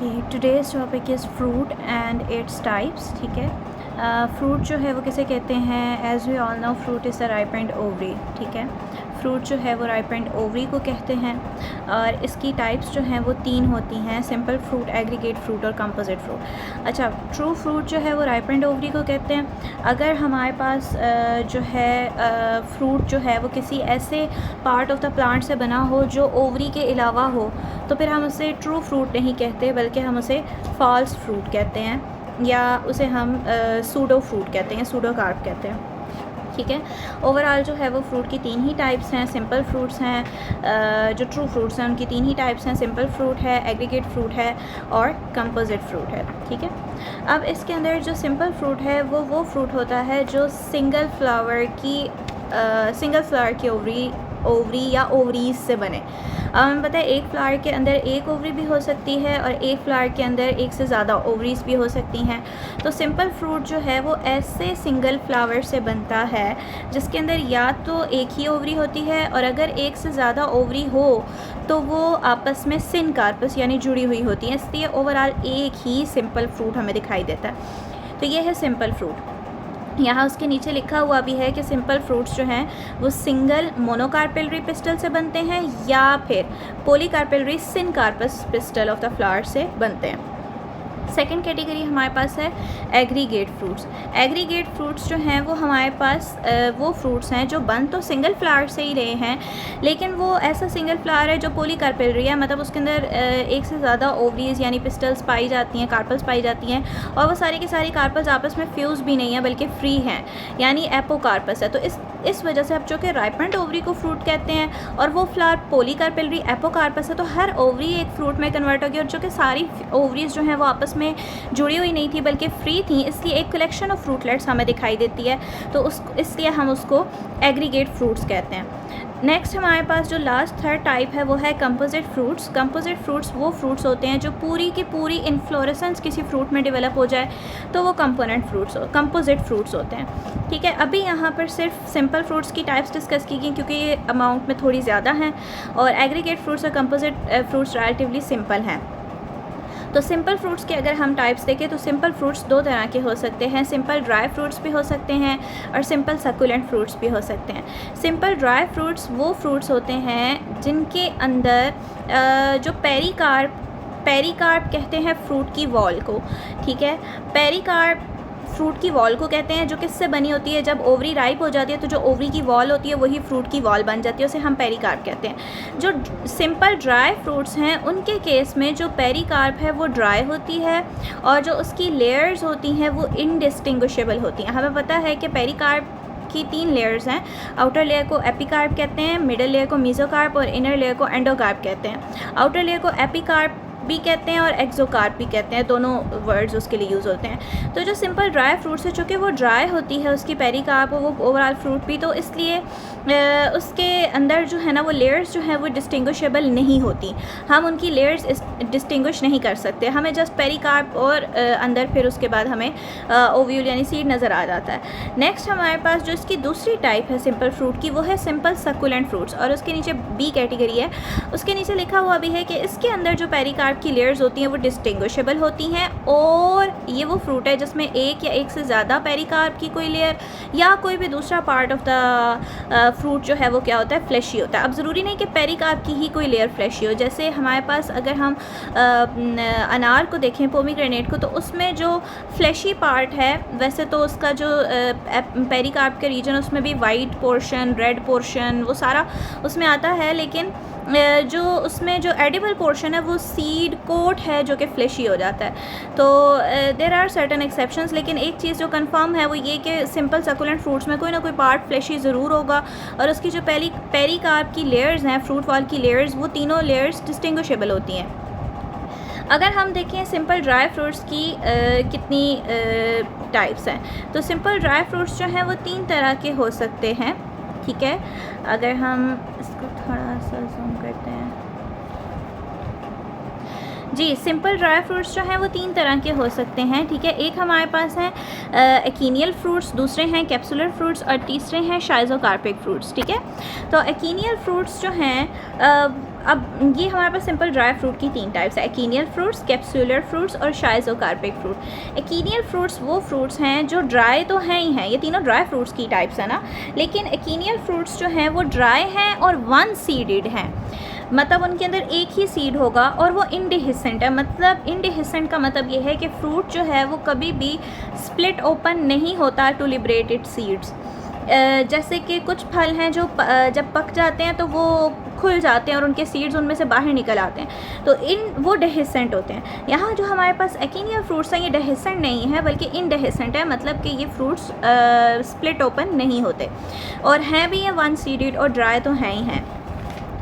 Okay, today's topic is fruit and its types. ठीक है, fruit जो है वो किसे कहते हैं? As we all know fruit is a ripened ovary. ठीक है, फ्रूट जो है वो राइपेंड ओवरी को कहते हैं और इसकी टाइप्स जो हैं वो 3 होती हैं: सिंपल फ्रूट, एग्रीगेट फ्रूट और कंपोजिट फ्रूट। अच्छा, ट्रू फ्रूट जो है वो राइपेंड ओवरी को कहते हैं। अगर हमारे पास जो है फ्रूट जो है वो किसी ऐसे पार्ट ऑफ द प्लांट से बना हो जो ओवरी के अलावा हो, तो फिर हम उसे ट्रू फ्रूट नहीं कहते बल्कि हम उसे फॉल्स फ्रूट कहते हैं, या उसे हम सूडो फ्रूट कहते हैं, सूडो कार्प कहते हैं। ठीक है, ओवरऑल जो है वो फ्रूट की 3 ही टाइप्स हैं। सिंपल फ्रूट्स हैं, जो ट्रू फ्रूट्स हैं उनकी 3 ही टाइप्स हैं। सिंपल फ्रूट है, एग्रीगेट फ्रूट है और कंपोजिट फ्रूट है। ठीक है, अब इसके अंदर जो सिंपल फ्रूट है वो फ्रूट होता है जो सिंगल फ्लावर की ओवरी या ओवरीज से बने। हमें पता है एक फ्लावर के अंदर एक ओवरी भी हो सकती है और एक फ्लावर के अंदर एक से ज़्यादा ओवरीज भी हो सकती हैं। तो सिंपल फ्रूट जो है वो ऐसे सिंगल फ्लावर से बनता है जिसके अंदर या तो एक ही ओवरी होती है, और अगर एक से ज़्यादा ओवरी हो तो वो आपस में सिनकार्पस यानी जुड़ी हुई होती हैं, इसलिए ओवरऑल एक ही सिंपल फ्रूट हमें दिखाई देता है। तो ये है सिंपल फ्रूट। यहाँ उसके नीचे लिखा हुआ भी है कि सिंपल फ्रूट्स जो हैं वो सिंगल मोनोकार्पेलरी पिस्टल से बनते हैं या फिर polycarpellary syncarpous pistil of the flower से बनते हैं। सेकेंड कैटेगरी हमारे पास है एग्रीगेट फ्रूट्स। एग्रीगेट फ्रूट्स जो हैं वो हमारे पास वो फ्रूट्स हैं जो बन तो सिंगल फ्लावर से ही रहे हैं, लेकिन वो ऐसा सिंगल फ्लावर है जो पॉलीकार्पेलरी है, मतलब उसके अंदर एक से ज़्यादा ओवरीज यानी पिस्टल्स पाई जाती हैं, कार्पल्स पाई जाती हैं, और वो सारी की सारी कार्पल्स आपस में फ्यूज़ भी नहीं है बल्कि फ्री हैं, यानी एपोकार्पस है। तो इस वजह से आप जो कि राइपेंड ओवरी को फ्रूट कहते हैं और वो फ्लावर पॉलीकार्पेलरी एपोकार्पस है, तो हर ओवरी एक फ्रूट में कन्वर्ट होगी, और जो कि सारी ओवरीज जो हैं वो आपस में जुड़ी हुई नहीं थी बल्कि फ्री थी, इसलिए एक कलेक्शन ऑफ फ्रूटलेट्स हमें दिखाई देती है, तो इसलिए हम उसको एग्रीगेट फ्रूट्स कहते हैं। नेक्स्ट हमारे पास जो लास्ट थर्ड टाइप है वो है कंपोजिट फ्रूट्स। कंपोजिट फ्रूट्स वो फ्रूट्स होते हैं जो पूरी की पूरी इन्फ्लोरेसेंस किसी फ्रूट में डेवलप हो जाए तो वो कंपोजिट फ्रूट्स होते हैं। ठीक है, अभी यहाँ पर सिर्फ सिंपल फ्रूट्स की टाइप्स डिस्कस की गई क्योंकि ये अमाउंट में थोड़ी ज़्यादा हैं, और एग्रीगेट फ्रूट्स और कंपोजिट फ्रूट्स रिलेटिवली सिंपल हैं। तो सिंपल फ्रूट्स के अगर हम टाइप्स देखें तो सिंपल फ्रूट्स 2 तरह के हो सकते हैं। सिंपल ड्राई फ्रूट्स भी हो सकते हैं और सिंपल सकुलेंट फ्रूट्स भी हो सकते हैं। सिंपल ड्राई फ्रूट्स वो फ्रूट्स होते हैं जिनके अंदर जो पेरिकार्प कहते हैं फ्रूट की वॉल को। ठीक है, पेरिकार्प फ्रूट की वॉल को कहते हैं, जो किससे बनी होती है? जब ओवरी राइप हो जाती है तो जो ओवरी की वॉल होती है वही फ्रूट की वॉल बन जाती है, उसे हम पेरिकार्प कहते हैं। जो सिंपल ड्राई फ्रूट्स हैं उनके केस में जो पेरिकार्प है वो ड्राई होती है और जो उसकी लेयर्स होती हैं वो इनडिस्टिंग्विशेबल होती हैं। हमें पता है कि पेरिकार्प की 3 लेयर्स हैं। आउटर लेयर को एपिकार्प कहते हैं, मिडल लेयर को मेसोकार्प और इनर लेयर को एंडोकार्प कहते हैं। आउटर लेयर को एपिकार्प भी कहते हैं और एक्सोकार्प भी कहते हैं, दोनों वर्ड्स उसके लिए यूज़ होते हैं। तो जो सिंपल ड्राई फ्रूट्स है चूँकि वो ड्राई होती है उसकी पेरिकार्प वो ओवरऑल फ्रूट भी, तो इसलिए उसके अंदर जो है ना वो लेयर्स जो हैं वो डिस्टिंग्विशेबल नहीं होती, हम उनकी लेयर्स डिस्टिंग्विश नहीं कर सकते, हमें जस्ट पेरिकार्प और अंदर फिर उसके बाद हमें ओव्यूल यानी सीड नज़र आ जाता है। नेक्स्ट हमारे पास जो इसकी दूसरी टाइप है सिंपल फ्रूट की वो है सिंपल सकुलेंट फ्रूट्स, और उसके नीचे बी कैटेगरी है। उसके नीचे लिखा हुआ भी है कि इसके अंदर जो पेरिकार्प की लेयर्स होती हैं वो डिस्टिंग्विशेबल होती हैं, और ये वो फ्रूट है जिसमें एक या एक से ज़्यादा पेरिकार्प की कोई लेयर या कोई भी दूसरा पार्ट ऑफ द फ्रूट जो है वो क्या होता है? फ्लैशी होता है। अब ज़रूरी नहीं कि पेरिकार्प की ही कोई लेयर फ्लैशी हो, जैसे हमारे पास अगर हम अनार को देखें, पोमीग्रेनेट को, तो उसमें जो फ्लैशी पार्ट है वैसे तो उसका जो पेरिकार्प के रीजन उसमें भी वाइट पोर्शन, रेड पोर्शन वो सारा उसमें आता है, लेकिन जो उसमें जो एडिबल पोर्शन है वो सीड कोट है जो कि फ्लैशी हो जाता है। तो देयर आर सर्टन एक्सेप्शंस, लेकिन एक चीज़ जो कंफर्म है वो ये कि सिंपल सकुलेंट फ्रूट्स में कोई ना कोई पार्ट फ्लैशी ज़रूर होगा, और उसकी जो पेरिकार्प की लेयर्स हैं, फ्रूट वॉल की लेयर्स, वो तीनों लेयर्स डिस्टिंग्विशेबल होती हैं। अगर हम देखें सिंपल ड्राई फ्रूट्स की कितनी टाइप्स हैं, तो सिंपल ड्राई फ्रूट्स जो हैं वो 3 तरह के हो सकते हैं। ठीक है, अगर हम इसको थोड़ा सा जूम करते हैं, जी, सिंपल ड्राई फ्रूट्स जो हैं वो 3 तरह के हो सकते हैं। ठीक है, एक हमारे पास हैं एकिनियल फ्रूट्स, दूसरे हैं कैप्सुलर फ्रूट्स और तीसरे हैं शाइज़ोकार्पिक फ्रूट्स। ठीक है, तो एकिनियल फ्रूट्स जो हैं अब ये हमारे पास सिंपल ड्राई फ्रूट की 3 टाइप्स है, एकीनियल फ्रूट्स, कैप्सूलर फ्रूट्स और शाइज़ोकार्पिक फ्रूट। एकीनियल फ्रूट्स वो फ्रूट्स हैं जो ड्राई तो हैं ही हैं, ये तीनों ड्राई फ्रूट्स की टाइप्स है ना, लेकिन एकीनियल फ्रूट्स जो हैं वो ड्राई हैं और वन सीडेड हैं, मतलब उनके अंदर एक ही सीड होगा और वो इंडिहिसेंट है। मतलब इंडिहिसेंट का मतलब ये है कि फ्रूट जो है वो कभी भी स्प्लिट ओपन नहीं होता टू लिबरेट इट्स सीड्स। जैसे कि कुछ फल हैं जो जब पक जाते हैं तो वो खुल जाते हैं और उनके सीड्स उनमें से बाहर निकल आते हैं, तो वो डेहिसेंट होते हैं। यहाँ जो हमारे पास एकीनियल फ्रूट्स हैं ये डेहिसेंट नहीं है बल्कि इनडेहिसेंट है, मतलब कि ये फ्रूट्स स्प्लिट ओपन नहीं होते और हैं भी ये वन सीडेड और ड्राई तो हैं ही हैं।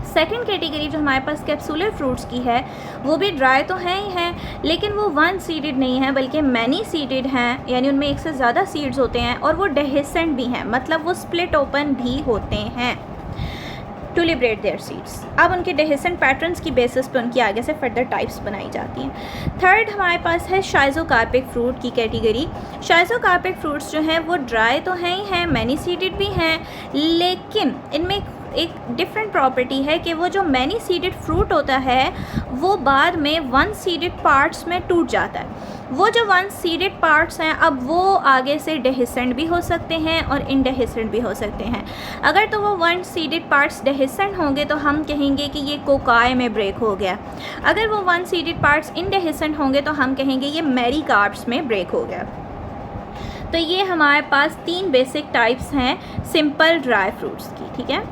सेकेंड कैटेगरी जो हमारे पास कैप्सूलर फ्रूट्स की है वो भी ड्राई तो हैं ही हैं, लेकिन वो वन सीडेड नहीं है बल्कि मैनी सीडेड हैं, यानी उनमें एक से ज़्यादा सीड्स होते हैं और वो डेहिसेंट भी हैं, मतलब वो स्प्लिट ओपन भी होते हैं टू लिबरेट देयर सीड्स। अब उनके डेहिसेंट पैटर्न्स की बेसिस पे उनकी आगे से फर्दर टाइप्स बनाई जाती हैं। थर्ड हमारे पास है शाइज़ोकार्पिक फ्रूट की कैटेगरी। शाइज़ोकार्पिक फ्रूट्स जो हैं वो ड्राई तो हैं ही हैं, मैनी सीडेड भी हैं, लेकिन इनमें एक डिफरेंट प्रॉपर्टी है कि वो जो मैनी सीडेड फ्रूट होता है वो बाद में वन सीडेड पार्ट्स में टूट जाता है। वो जो वन सीडेड पार्ट्स हैं अब वो आगे से डेहिसेंट भी हो सकते हैं और इनडेहिसेंट भी हो सकते हैं। अगर तो वो वन सीडेड पार्ट्स डेहिसेंट होंगे तो हम कहेंगे कि ये कोकाई में ब्रेक हो गया। अगर वो वन सीडेड पार्ट्स इनडेहिसेंट होंगे तो हम कहेंगे ये मेरिकार्प्स में ब्रेक हो गया। तो ये हमारे पास 3 बेसिक टाइप्स हैं सिंपल ड्राई फ्रूट्स की, ठीक है।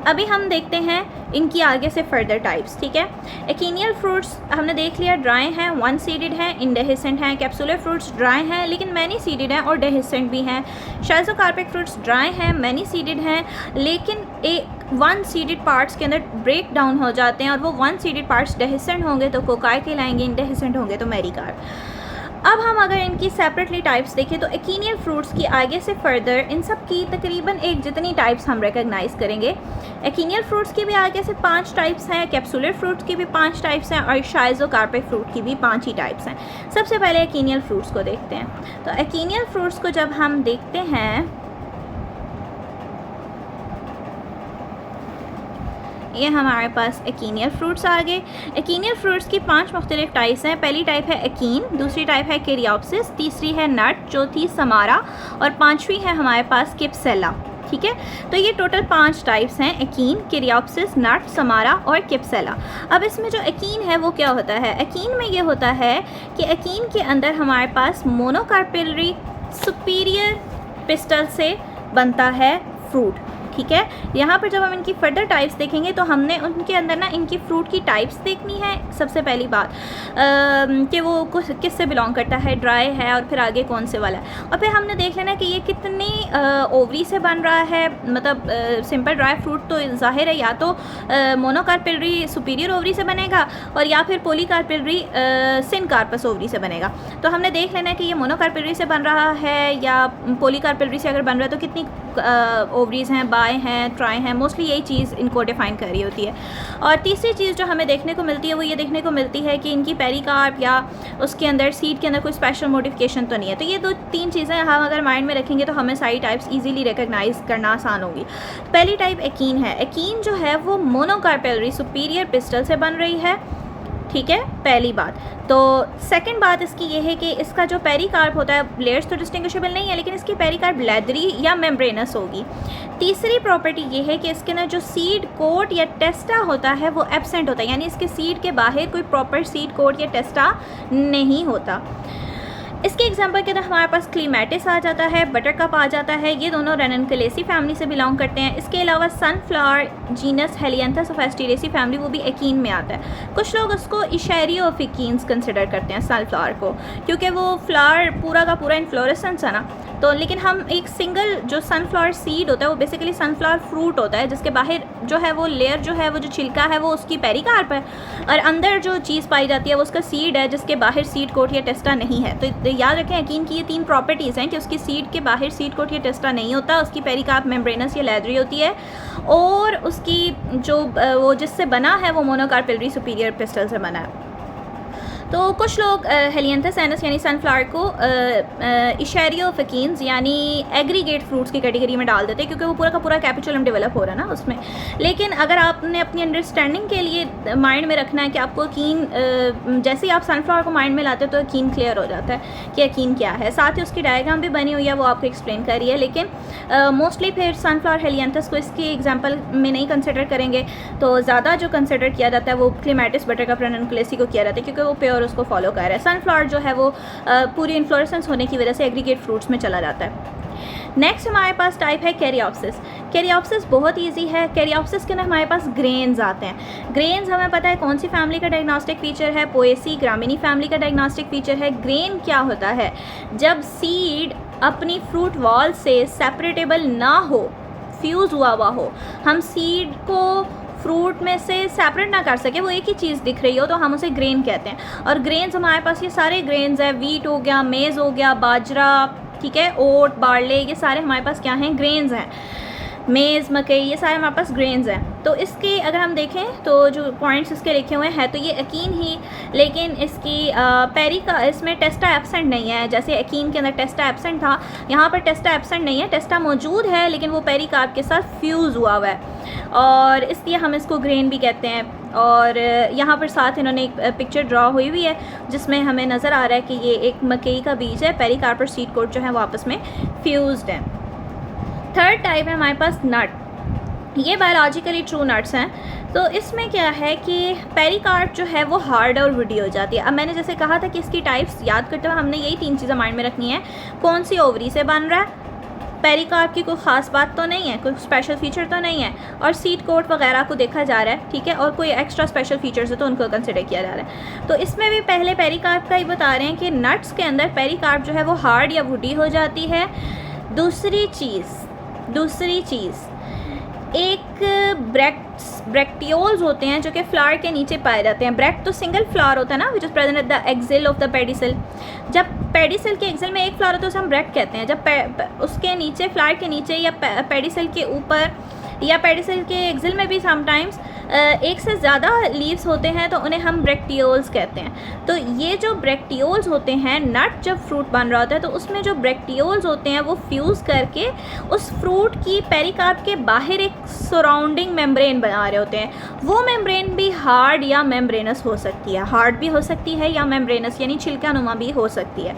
अभी हम देखते हैं इनकी आगे से फर्दर टाइप्स, ठीक है। एकीनियल फ्रूट्स हमने देख लिया, ड्राई हैं, वन सीडेड हैं, इनडेहिसेंट हैं। कैप्सूलर फ्रूट्स ड्राई हैं लेकिन मैनी सीडेड हैं और डेहिसेंट भी हैं। शाइज़ोकार्पिक फ्रूट्स ड्राई हैं, मैनी सीडेड हैं, लेकिन एक वन सीडेड पार्ट्स के अंदर ब्रेक डाउन हो जाते हैं और वो वन सीडेड पार्ट्स डेहिसेंट होंगे तो कोकाई कहलाएंगे, इनडेहिसेंट होंगे तो मेरिकार्प। अब हम अगर इनकी सेपरेटली टाइप्स देखें तो एकीनियल फ्रूट्स की आगे से फर्दर इन सब की तकरीबन एक जितनी टाइप्स हम रिकग्नाइज़ करेंगे। एकीनियल फ्रूट्स की भी आगे से 5 टाइप्स हैं, कैप्सूलर फ्रूट्स की भी 5 टाइप्स हैं और शाइज़ोकार्पिक फ्रूट की भी 5 ही टाइप्स हैं। सबसे पहले एकीनियल फ्रूट्स को देखते हैं। तो एकीनियल फ्रूट्स को जब हम देखते हैं, ये हमारे पास एकीनियल फ्रूट्स आ गए। एकीनियल फ्रूट्स की 5 मुख्तलिफ टाइप्स हैं। पहली टाइप है एकीन, दूसरी टाइप है कैरियोप्सिस, तीसरी है नट, चौथी समारा और 5वीं है हमारे पास किप्सेला, ठीक है। तो ये टोटल 5 टाइप्स हैं, एकीन, कैरियोप्सिस, नट, समारा और किप्सेला। अब इसमें जो एकीन है वो क्या होता है? एकीन में ये होता है कि एकीन के अंदर हमारे पास मोनोकार्पेलरी सुपीरियर पिस्टल से बनता है फ्रूट, ठीक है। यहाँ पर जब हम इनकी फर्दर टाइप्स देखेंगे तो हमने उनके अंदर ना इनकी फ्रूट की टाइप्स देखनी है। सबसे पहली बात कि वो किस से बिलोंग करता है, ड्राई है और फिर आगे कौन से वाला है, और फिर हमने देख लेना कि ये कितनी ओवरी से बन रहा है। मतलब सिंपल ड्राई फ्रूट तो जाहिर है या तो मोनोकार्पेलरी सुपीरियर ओवरी से बनेगा और या फिर पोलीकार्पेलरी सिनकार्पस ओवरी से बनेगा। तो हमने देख लेना कि ये मोनोकार्पेलरी से बन रहा है या पोलीकार्पेलरी से अगर बन रहा है तो कितनी ओवरीज़ हैं, बाय हैं, ट्राई हैं, मोस्टली यही चीज़ इनको डिफ़ाइन कर रही होती है। और तीसरी चीज़ जो हमें देखने को मिलती है वो ये देखने को मिलती है कि इनकी पेरिकार्प या उसके अंदर सीड के अंदर कोई स्पेशल मॉडिफिकेशन तो नहीं है। तो ये 2-3 चीज़ें हम अगर माइंड में रखेंगे तो हमें सारी टाइप्स इजीली रिकग्नाइज करना आसान होगी। पहली टाइप एकीन है। एकीन जो है वो मोनोकार्पेलरी सुपीरियर पिस्टल से बन रही है, ठीक है, पहली बात। तो सेकंड बात इसकी ये है कि इसका जो पेरिकार्प होता है, लेयर्स तो डिस्टिंग्विशेबल नहीं है लेकिन इसकी पेरिकार्प लेदरी या मेम्ब्रेनस होगी। तीसरी प्रॉपर्टी ये है कि इसके अंदर जो सीड कोट या टेस्टा होता है वो एब्सेंट होता है, यानी इसके सीड के बाहर कोई प्रॉपर सीड कोट या टेस्टा नहीं होता। इसके एग्जांपल के अंदर हमारे पास क्लीमेटिस आ जाता है, बटरकप आ जाता है, ये दोनों रेननकुलेसी फैमिली से बिलोंग करते हैं। इसके अलावा sunflower genus Helianthus of Asteraceae family वो भी एकीन में आता है। कुछ लोग उसको इशेरियो ऑफ एकीन्स कंसिडर करते हैं सनफ्लावर को, क्योंकि वो फ्लावर पूरा का पूरा इन्फ्लोरेसेंस है ना। तो लेकिन हम एक सिंगल जो सनफ्लावर सीड होता है वो बेसिकली सनफ्लावर फ्रूट होता है जिसके बाहर जो है वो लेयर जो है वो जो छिलका है वो उसकी पेरिकार्प है और अंदर जो चीज़ पाई जाती है वो उसका सीड है जिसके बाहर सीड कोट या टेस्टा नहीं है। तो याद रखें एकीन की ये 3 प्रॉपर्टीज़ हैं कि उसकी सीड के बाहर सीड कोट या टेस्टा नहीं होता, उसकी पेरिकार्प मेम्ब्रेनस या लेदरी होती है और उसकी जो वो जिससे बना है वो मोनोकार्पेलरी सुपीरियर पिस्टल से बना है। तो कुछ लोग हेलियंथस एनस यानी सनफ्लावर को इशेरियोफिकीन्स यानी एग्रीगेट फ्रूट्स की कैटेगरी में डाल देते हैं, क्योंकि वो पूरा का पूरा कैपिचुलम डेवलप हो रहा है ना उसमें। लेकिन अगर आपने अपनी अंडरस्टैंडिंग के लिए माइंड में रखना है कि आपको यकीन, जैसे ही आप सनफ्लावर को माइंड में लाते हो तो यकीन क्लियर हो जाता है कि यकीन क्या है। साथ ही उसकी डायग्राम भी बनी हुई है, वो आपको एक्सप्लेन कर रही है। लेकिन मोस्टली फिर सनफ्लावर हेलियंथस को इसकी एग्जाम्पल में नहीं कंसिडर करेंगे, तो ज़्यादा जो कंसिडर किया जाता है वो क्लेमेटिस बटरकप रेनकुलेसी को किया जाता है, क्योंकि वो प्योर उसको फॉलो कर रहा है। सनफ्लावर जो है वो पूरी इन्फ्लोरेसेंस होने की वजह से एग्रीगेट फ्रूट्स में चला जाता है। नेक्स्ट हमारे पास टाइप है कैरियोप्सिस। कैरियोप्सिस बहुत इजी है। कैरियोप्सिस के अंदर हमारे पास ग्रेन्स आते हैं। ग्रेन्स हमें पता है कौन सी फैमिली का डायग्नोस्टिक फीचर है, पोएसी ग्रामिनी फैमिली का डायग्नोस्टिक फीचर है। ग्रेन क्या होता है, जब सीड अपनी फ्रूट वॉल से सेपरेटेबल ना हो, फ्यूज़ हुआ हो, हम सीड को फ्रूट में से सेपरेट ना कर सके, वो एक ही चीज़ दिख रही हो, तो हम उसे ग्रेन कहते हैं। और ग्रेन्स हमारे पास ये सारे ग्रेन्स हैं, वीट हो गया, मेज़ हो गया, बाजरा, ठीक है, ओट, बार्ले, ये सारे हमारे पास क्या हैं, ग्रेन्स हैं। मेज़, मकई, ये सारे हमारे पास ग्रेन्स हैं। तो इसके अगर हम देखें तो जो पॉइंट्स इसके लिखे हुए हैं, तो ये अकीन ही, लेकिन इसकी पेरी का इसमें टेस्टा एब्सेंट नहीं है। जैसे अकीन के अंदर टेस्टा एब्सेंट था, यहाँ पर टेस्टा एब्सेंट नहीं है। टेस्टा मौजूद है लेकिन वो पेरी कार्प के साथ फ्यूज़ हुआ है, और इसलिए हम इसको ग्रेन भी कहते हैं। और यहाँ पर साथ इन्होंने एक पिक्चर ड्रॉ हुई हुई है जिसमें हमें नज़र आ रहा है कि ये एक मकई का बीज है। पेरी कार्प और सीड कोट जो है वो आपस में फ्यूज़ड हैं। थर्ड टाइप है हमारे पास नट। ये बायोलॉजिकली ट्रू नट्स हैं। तो इसमें क्या है कि पेरिकार्प जो है वो हार्ड और वुडी हो जाती है। अब मैंने जैसे कहा था कि इसकी टाइप्स याद करते हुए हमने यही 3 चीज़ें माइंड में रखनी है। कौन सी ओवरी से बन रहा है, पेरिकार्प की कोई ख़ास बात तो नहीं है, कोई स्पेशल फीचर तो नहीं है, और सीड कोट वगैरह को देखा जा रहा है, ठीक है, और कोई एक्स्ट्रा स्पेशल फीचर्स है तो उनको कंसिडर किया जा रहा है। तो इसमें भी पहले पेरिकार्प का ही बता रहे हैं कि नट्स के अंदर पेरिकार्प जो है वो हार्ड या वुडी हो जाती है। दूसरी चीज़ एक ब्रैक्टियोल्स होते हैं जो कि फ्लावर के नीचे पाए जाते हैं। ब्रैक्ट तो सिंगल फ्लावर होता है ना, which is present at the axil of the pedicel. जब पेडिसल के एक्सिल में एक फ्लावर होता है उसे हम ब्रैक्ट कहते हैं। जब उसके नीचे, फ्लावर के नीचे या पेडिसल के ऊपर या पेडिसल के एक्सिल में भी समटाइम्स एक से ज़्यादा लीव्स होते हैं तो उन्हें हम ब्रैक्टियोल्स कहते हैं। तो ये जो ब्रैक्टियोल्स होते हैं, नट जब फ्रूट बन रहा होता है तो उसमें जो ब्रैक्टियोल्स होते हैं वो फ्यूज़ करके उस फ्रूट की पेरिकार्प के बाहर एक सराउंडिंग मेम्ब्रेन बना रहे होते हैं। वो मेम्ब्रेन भी हार्ड या मेम्ब्रेनस हो सकती है, हार्ड भी हो सकती है या मेम्ब्रेनस यानी छिलका नुमा भी हो सकती है।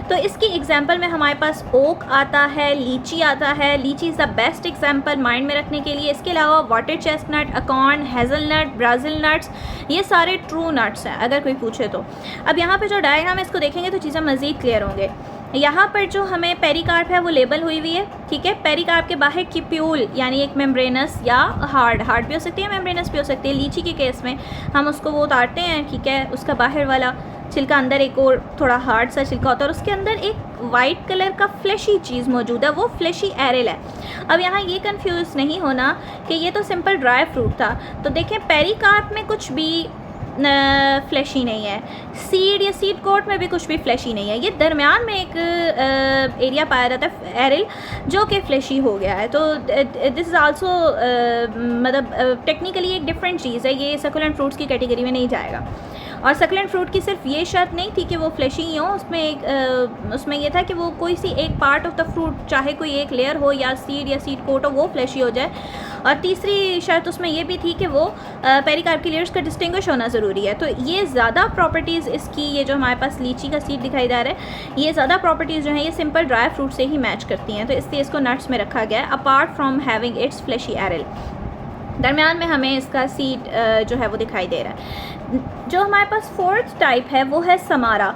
तो इसकी एग्जांपल में हमारे पास ओक आता है, लीची आता है। लीची is the best example mind में रखने के लिए। इसके अलावा water chestnut, अकॉर्न, hazelnut, Brazil nuts, ये सारे ट्रू नट्स हैं अगर कोई पूछे तो। अब यहाँ पे जो डायग्राम है इसको देखेंगे तो चीज़ें मज़ीद क्लियर होंगे। यहाँ पर जो हमें पेरिकार्प है वो लेबल हुई हुई है, ठीक है। पेरिकार्प के बाहर क्यूप्यूल यानी एक मेम्ब्रेनस या हार्ड भी हो सकती है, मेम्ब्रेनस भी हो सकती है। लीची के केस में हम उसको वो उतारते हैं, ठीक है, उसका बाहर वाला छिलका, अंदर एक और थोड़ा हार्ड सा छिलका होता है और उसके अंदर एक वाइट कलर का फ्लैशी चीज़ मौजूद है, वो फ्लैशी एरिल है। अब यहाँ ये कंफ्यूज नहीं होना कि ये तो सिंपल ड्राई फ्रूट था। तो देखें पेरिकार्प में कुछ भी फ्लैशी नहीं है, सीड या सीड कोट में भी कुछ भी फ्लैशी नहीं है। ये दरमियान में एक एरिया पाया जाता है एरिल जो कि फ्लैशी हो गया है। तो दिस इज़ आल्सो मतलब टेक्निकली एक डिफरेंट चीज़ है, ये सकुलेंट फ्रूट्स की कैटेगरी में नहीं जाएगा। और सकुलेंट फ्रूट की सिर्फ ये शर्त नहीं थी कि वो फ्लैशी ही हो, उसमें ये था कि वो कोई सी एक पार्ट ऑफ द फ्रूट, चाहे कोई एक लेयर हो या सीड कोट हो, वो फ्लैशी हो जाए। और तीसरी शर्त उसमें ये भी थी कि वो पेरिकार्प की लेयर्स का डिस्टिंग्विश होना ज़रूरी है। तो ये ज़्यादा प्रॉपर्टीज़ इसकी, ये जो हमारे पास लीची का सीड दिखाई जा रहा है, ये ज़्यादा प्रॉपर्टीज़ जो हैं ये सिंपल ड्राई फ्रूट से ही मैच करती हैं, तो इसलिए इसको नट्स में रखा गया है, apart from having its fleshy aril. दरमियान में हमें इसका सीड जो है वो दिखाई दे रहा है। जो हमारे पास फोर्थ टाइप है वो है समारा,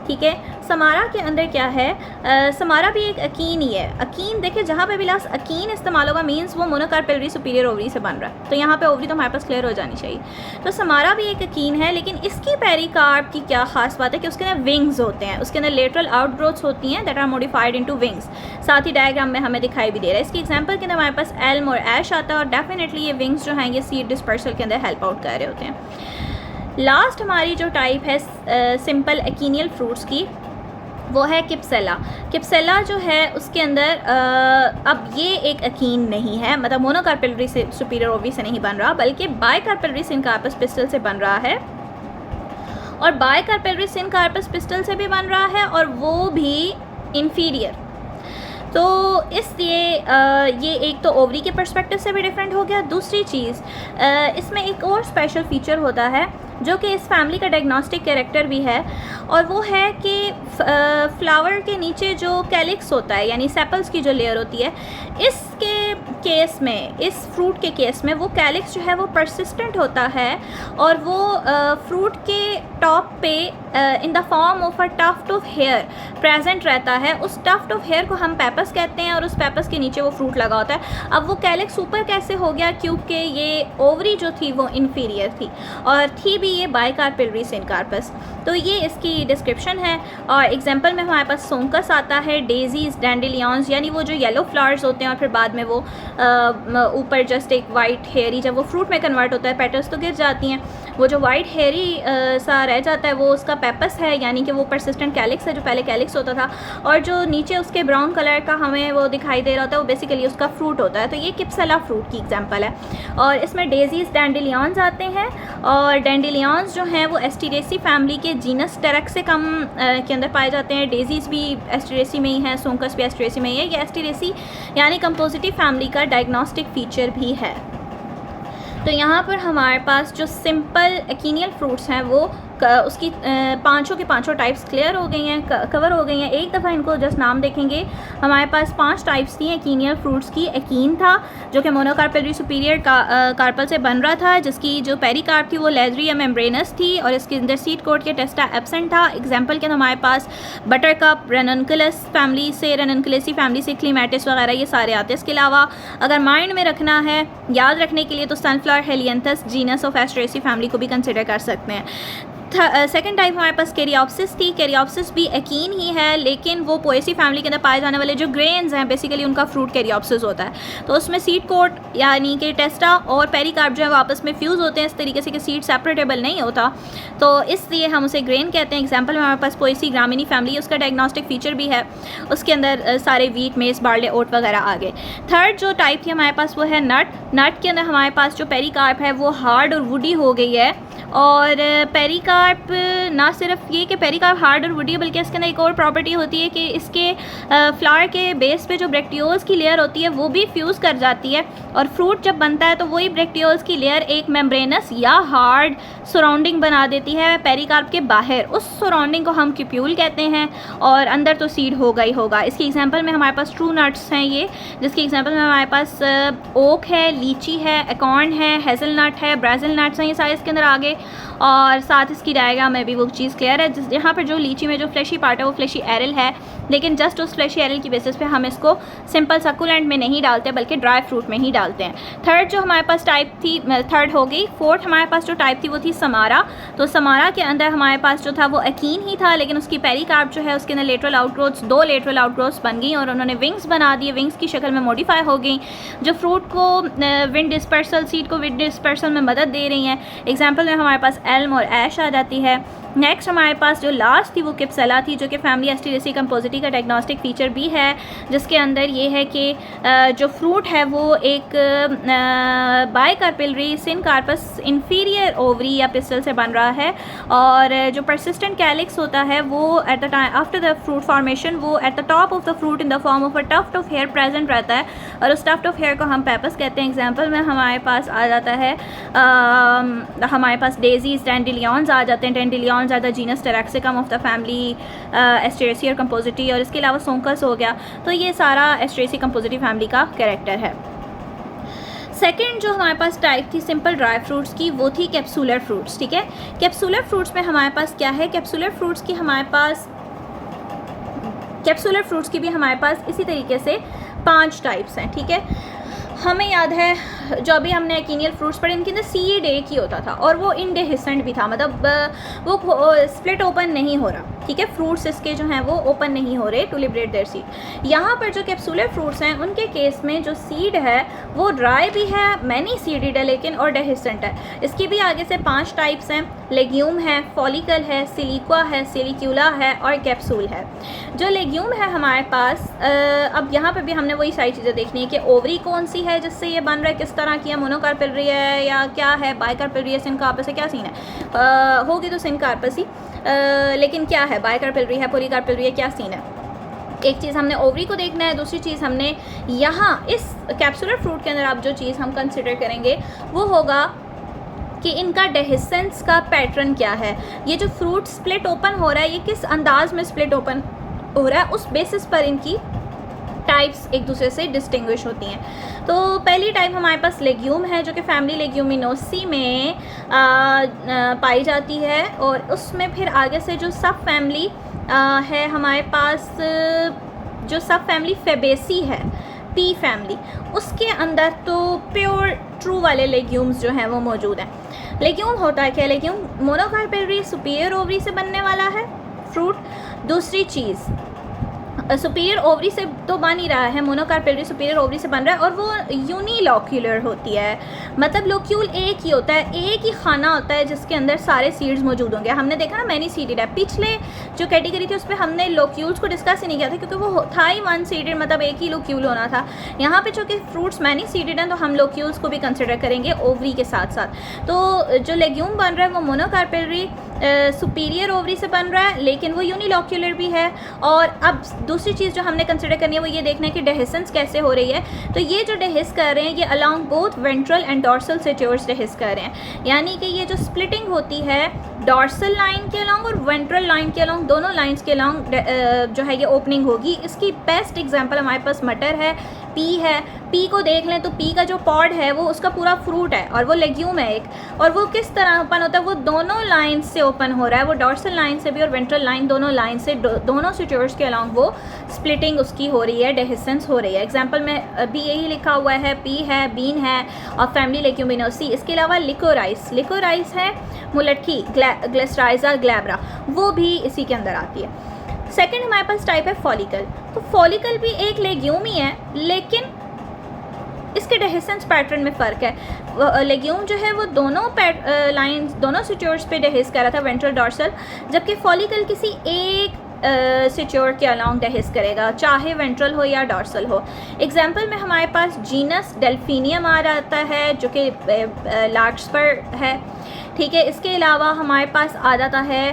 ठीक है। समारा के अंदर क्या है, समारा भी एक अकीन ही है। अकीन देखिए जहाँ पे भी लास्ट अकीन इस्तेमाल होगा मीन्स वो मोनोकार्पेलरी सुपीरियर ओवरी से बन रहा है, तो यहाँ पे ओवरी तो हमारे पास क्लियर हो जानी चाहिए। तो समारा भी एक अकीन है, लेकिन इसकी पेरिकार्प की क्या खास बात है कि उसके अंदर विंग्स होते हैं, उसके अंदर लेटरल आउटग्रोथ्स होती हैं that are modified into wings. साथ ही डायग्राम में हमें दिखाई भी दे रहा है। इसकी एग्जाम्पल के अंदर हमारे पास एल्म और ऐश आता है, और डेफिनेटली ये विंग्स जो हैं ये सीड डिस्पर्सल के अंदर हेल्प आउट कर रहे होते हैं। लास्ट हमारी जो टाइप है सिंपल अकीनियल फ्रूट्स की, वो है किप्सेला। किप्सेला जो है उसके अंदर अब ये एक अकीन नहीं है, मतलब मोनोकार्पेलरी से सुपीरियर ओवरी से नहीं बन रहा, बल्कि बाइकार्पेलरी सिनकार्पस पिस्टल से बन रहा है। और बाइकार्पेलरी सिनकार्पस पिस्टल से भी बन रहा है और वो भी इन्फीरियर। तो इसलिए ये एक तो ओवरी के पर्सपेक्टिव से भी डिफरेंट हो गया। दूसरी चीज़, इसमें एक और स्पेशल फीचर होता है जो कि इस फैमिली का डायग्नोस्टिक कैरेक्टर भी है, और वो है कि फ्लावर के नीचे जो कैलिक्स होता है यानी सेपल्स की जो लेयर होती है, इसके केस में, इस फ्रूट के केस में वो कैलिक्स जो है वो परसिस्टेंट होता है और वो फ्रूट के टॉप पे in the form of a tuft of hair present रहता है। उस टफ्ट ऑफ हेयर को हम पेपस कहते हैं और उस पेपस के नीचे वो फ्रूट लगा होता है। अब वो कैलिक्स ऊपर कैसे हो गया? क्योंकि ये ओवरी जो थी वो इन्फीरियर थी और थी भी ये बाइकार्पेलरी सिनकार्पस। तो ये इसकी डिस्क्रिप्शन है। और एग्जांपल में हमारे पास सोंकस आता है, डेजीज, डैंडेलियंस यानी वो जो येलो फ्लावर्स होते हैं और फिर बाद में वो ऊपर जस्ट एक वाइट हेयरी, जब वो फ्रूट में कन्वर्ट होता है पेटल्स तो गिर जाती हैं, वो जो वाइट हेयरी सा रह जाता है वो उसका पेपस है, यानी कि वो परसिस्टेंट कैलिक्स है जो पहले कैलिक्स होता था, और जो नीचे उसके ब्राउन कलर का हमें वो दिखाई दे रहा होता है वो बेसिकली उसका फ्रूट होता है। तो ये किप्सेला फ्रूट की एग्जांपल है। और इसमें डेजीज, डैंडेलियंस आते हैं, और डैंडेलियंस जो हैं वो एस्टीरेसी फैमिली के जीनस टेरेक्सिकम के अंदर पाए जाते हैं। डेजीज भी एस्टीरेसी में ही हैं, सोंकस भी एस्टीरेसी में ही है। ये एस्टीरेसी यानी कंपोजिटिव फैमिली का डायग्नोस्टिक फीचर भी है। तो यहाँ पर हमारे पास जो सिंपल एकीनियल फ्रूट्स हैं वो उसकी पांचों के पांचों टाइप्स क्लियर हो गई हैं, कवर हो गई हैं। एक दफ़ा इनको जस्ट नाम देखेंगे। हमारे पास 5 टाइप्स थी एकीनियल फ्रूट्स की। एकीन था जो कि मोनोकार्पेलरी सुपीरियर कार्पल से बन रहा था, जिसकी जो पेरिकार्प थी वो लेजरी या मेम्ब्रेनस थी और इसके अंदर सीड कोट के टेस्टा एब्सेंट था। एग्जाम्पल के हमारे पास बटरकप, रेननकुलस फैमिली से, रेननकुलेसी फैमिली से क्लीमेटिस वगैरह ये सारे आते हैं। इसके अलावा अगर माइंड में रखना है, याद रखने के लिए, तो sunflower Helianthus genus of एस्ट्रेसी family को भी कंसिडर कर सकते हैं। सेकेंड टाइप हमारे पास कैरियोप्सिस थी। कैरियोप्सिस भी एकीन ही है, लेकिन वो पोएसी फैमिली के अंदर पाए जाने वाले जो ग्रेन्स हैं बेसिकली उनका फ्रूट कैरियोप्सिस होता है। तो उसमें सीड कोट यानी कि टेस्टा और पेरिकार्प जो है वो आपस में फ्यूज़ होते हैं इस तरीके से कि सीड सेपरेटेबल नहीं होता, तो इसलिए हम उसे ग्रेन कहते हैं। एग्जाम्पल में हमारे पास पोएसी ग्रामिनी फैमिली, उसका डायग्नोस्टिक फीचर भी है, उसके अंदर सारे वीट, मेज, बार्ले, ओट वगैरह आ गए। थर्ड जो टाइप थी हमारे पास वो है नट। नट के अंदर हमारे पास जो पेरिकार्प है वो हार्ड और वुडी हो गई है। और पेरिकार्प ना सिर्फ ये कि पेरिकार्प हार्ड और वुडी, बल्कि इसके अंदर एक और प्रॉपर्टी होती है कि इसके फ्लावर के बेस पे जो ब्रेक्टियोल्स की लेयर होती है वो भी फ्यूज़ कर जाती है, और फ्रूट जब बनता है तो वही ब्रेक्टियोल्स की लेयर एक मेम्ब्रेनस या हार्ड सराउंडिंग बना देती है पेरिकार्प के बाहर। उस सराउंडिंग को हम क्यूप्यूल कहते हैं, और अंदर तो सीड होगा ही होगा। इसकी एग्जांपल में हमारे पास ट्रू नट्स हैं ये, जिसकी एग्जांपल में हमारे पास ओक है, लीची है, एकॉर्न है, हेज़लनट है, ब्राज़िल नट्स हैं, ये सारे इसके अंदर आगे। और साथ इसकी डायग्राम में भी वो चीज़ क्लियर है, जहाँ पर जो लीची में जो फ्लैशी पार्ट है वो फ्लैशी एरल है, लेकिन जस्ट उस फ्लैशी एरल की बेसिस पे हम इसको सिंपल सकुलेंट में नहीं डालते बल्कि ड्राई फ्रूट में ही डालते हैं। थर्ड जो हमारे पास टाइप थी, थर्ड हो गई। फोर्थ हमारे पास जो टाइप थी वो थी समारा। तो समारा के अंदर हमारे पास जो था वो एकीन ही था, लेकिन उसकी पेरिकार्प जो है उसके अंदर लेटरल आउटग्रोथ्स, 2 लेटरल आउटग्रोथ्स बन गई और उन्होंने विंग्स बना दिए, विंग्स की शक्ल में मॉडिफाई हो गई, जो फ्रूट को विंड डिस्पर्सल, सीड को विंड डिस्पर्सल में मदद दे रही हैं। एग्जाम्पल में हमारे पास एल्म और ऐश आ जाती है। नेक्स्ट हमारे पास जो लास्ट थी वो किप्सेला थी, जो कि फैमिली एस्टीरेसी कंपोजिटी का डायग्नोस्टिक फीचर भी है, जिसके अंदर ये है कि जो फ्रूट है वो एक बाइकार्पेलरी सिनकार्पस इन्फीरियर ओवरी या पिस्टल से बन रहा है, और जो परसिस्टेंट कैलिक्स होता है वो at the time after the fruit formation वो at the top of the fruit in the form of a tuft of hair present रहता है, और उस टफ्ट ऑफ हेयर को हम पेपस कहते हैं। एग्जाम्पल में हमारे पास आ जाता है हमारे पास डेजीज, डैंडेलियंस आ जाते हैं। Dandelions are the genus Taraxacum of the family Asteraceae और कंपोजिटी, और इसके अलावा सोंकस हो गया। तो ये सारा एस्टेरेसी कंपोजिटी फैमिली का कैरेक्टर है। सेकेंड जो हमारे पास टाइप थी सिंपल ड्राई फ्रूट्स की, वो थी कैप्सूलर फ्रूट्स। ठीक है, कैप्सूलर फ्रूट्स में हमारे पास क्या है, कैप्सूलर फ्रूट्स की भी हमारे पास इसी तरीके से 5 टाइप्स हैं। ठीक है, हमें याद है जो अभी हमने एकीनियल फ्रूट्स पढ़े, इनके अंदर सीड एक ही होता था और वो इंडेहिसेंट भी था, मतलब वो स्प्लिट ओपन नहीं हो रहा। ठीक है, फ्रूट्स इसके जो हैं वो ओपन नहीं हो रहे टू लिबरेट देयर सीड। यहाँ पर जो कैप्सूलर फ्रूट्स हैं उनके केस में जो सीड है वो ड्राई भी है, मैनी सीडेड है लेकिन, और डेहिसेंट है। इसकी भी आगे से 5 टाइप्स हैं, लेग्यूम है, फॉलिकल है, सिलिक्वा है, सिलिक्यूला है और कैप्सूल है। जो लेग्यूम है हमारे पास अब यहाँ पर भी हमने वही सारी चीज़ें देखनी है कि ओवरी कौन सी है जिससे ये बन रहा है, किस तरह की है, मोनोकार्पेलरी है या क्या है, बाइकार्पेलरी है, सिनकार्पस है, क्या सीन है? होगी तो सिनकार्पस ही, लेकिन क्या है, बाइकार्पेलरी है, पॉलीकार्पेलरी है, क्या सीन है? एक चीज़ हमने ओवरी को देखना है, दूसरी चीज़ हमने यहाँ इस कैप्सुलर फ्रूट के अंदर आप जो चीज़ हम कंसिडर करेंगे वो होगा कि इनका डेहिसेंस का पैटर्न क्या है। ये जो फ्रूट स्प्लिट ओपन हो रहा है ये किस अंदाज में स्प्लिट ओपन हो रहा है, उस बेसिस पर इनकी टाइप्स एक दूसरे से डिस्टिंग्विश होती हैं। तो पहली टाइप हमारे पास लेग्यूम है जो कि फैमिली लेग्यूमिनोसी में पाई जाती है, और उसमें फिर आगे से जो सब फैमिली है हमारे पास, जो सब फैमिली फेबेसी है, पी फैमिली, उसके अंदर तो प्योर ट्रू वाले लेग्यूम्स जो हैं वो मौजूद हैं। लेग्यूम होता है क्या? लेग्यूम मोनोकार्पेलरी सुपीरियर ओवरी से बनने वाला है फ्रूट। दूसरी चीज़, सुपीरियर ओवरी से तो बन ही रहा है, मोनोकार्पेलरी सुपीरियर ओवरी से बन रहा है, और वो यूनिलोक्यूलर होती है, मतलब लोक्यूल एक ही होता है, एक ही खाना होता है जिसके अंदर सारे सीड्स मौजूद होंगे। हमने देखा ना मैनी सीडेड है, पिछले जो कैटेगरी थी उस पर हमने लोक्यूल्स को डिस्कस ही नहीं किया था क्योंकि वो था ही वन सीडेड, मतलब एक ही लोक्यूल होना था। यहाँ पे चूँकि फ्रूट्स मैनी सीडेड हैं तो हम लोक्यूल्स को भी कंसिडर करेंगे ओवरी के साथ साथ। तो जो लेग्यूम बन रहा है वो मोनोकार्पेलरी सुपीरियर ओवरी से बन रहा है, लेकिन वो यूनिलोक्यूलर भी है। और अब दूसरी चीज़ जो हमने कंसिडर करनी है वो ये देखना है कि डेहिसेंस कैसे हो रही है। तो ये जो डेहिस कर रहे हैं ये along both ventral and dorsal sutures dehisce कर रहे हैं, यानी कि ये जो स्प्लिटिंग होती है डॉर्सल लाइन के अलोंग और वेंट्रल लाइन के अलोंग, दोनों लाइंस के अलोंग जो है ये ओपनिंग होगी। इसकी बेस्ट एग्जांपल हमारे पास मटर है, पी है। पी को देख लें तो पी का जो पॉड है वो उसका पूरा फ्रूट है और वो लेग्यूम है एक, और वो किस तरह ओपन होता है, वो दोनों लाइन से ओपन हो रहा है, वो डॉर्सल लाइन से भी और वेंट्रल लाइन दोनों लाइन से, दोनों सिट्योर्स के अलोंग वो स्प्लिटिंग उसकी हो रही है, डेहिसेंस हो रही है। एग्जाम्पल में भी यही लिखा हुआ है, पी है, बीन है और फैमिली लेग्यूमिनोसी। इसके अलावा लिकोराइस, लिकोराइस है मुलट्ठी, ग्लेस्ट्राइजा ग्लैब्रा, वो भी इसी के अंदर आती है। सेकेंड हमारे पास टाइप है फॉलिकल। तो फॉलिकल भी एक लेग्यूम ही है, लेकिन इसके डेहिसेंस पैटर्न में फ़र्क है। लेग्यूम जो है वो दोनों लाइंस, दोनों सिट्योर्स पे डेहिस कर रहा था, वेंट्रल डॉर्सल, जबकि फॉलिकल किसी एक सिट्योर के अलोंग डेहिस करेगा, चाहे वेंट्रल हो या डॉर्सल हो। एग्जाम्पल में हमारे पास जीनस डेल्फिनियम आ जाता है जो कि लार्क्सपर है, ठीक है। इसके अलावा हमारे पास आ जाता है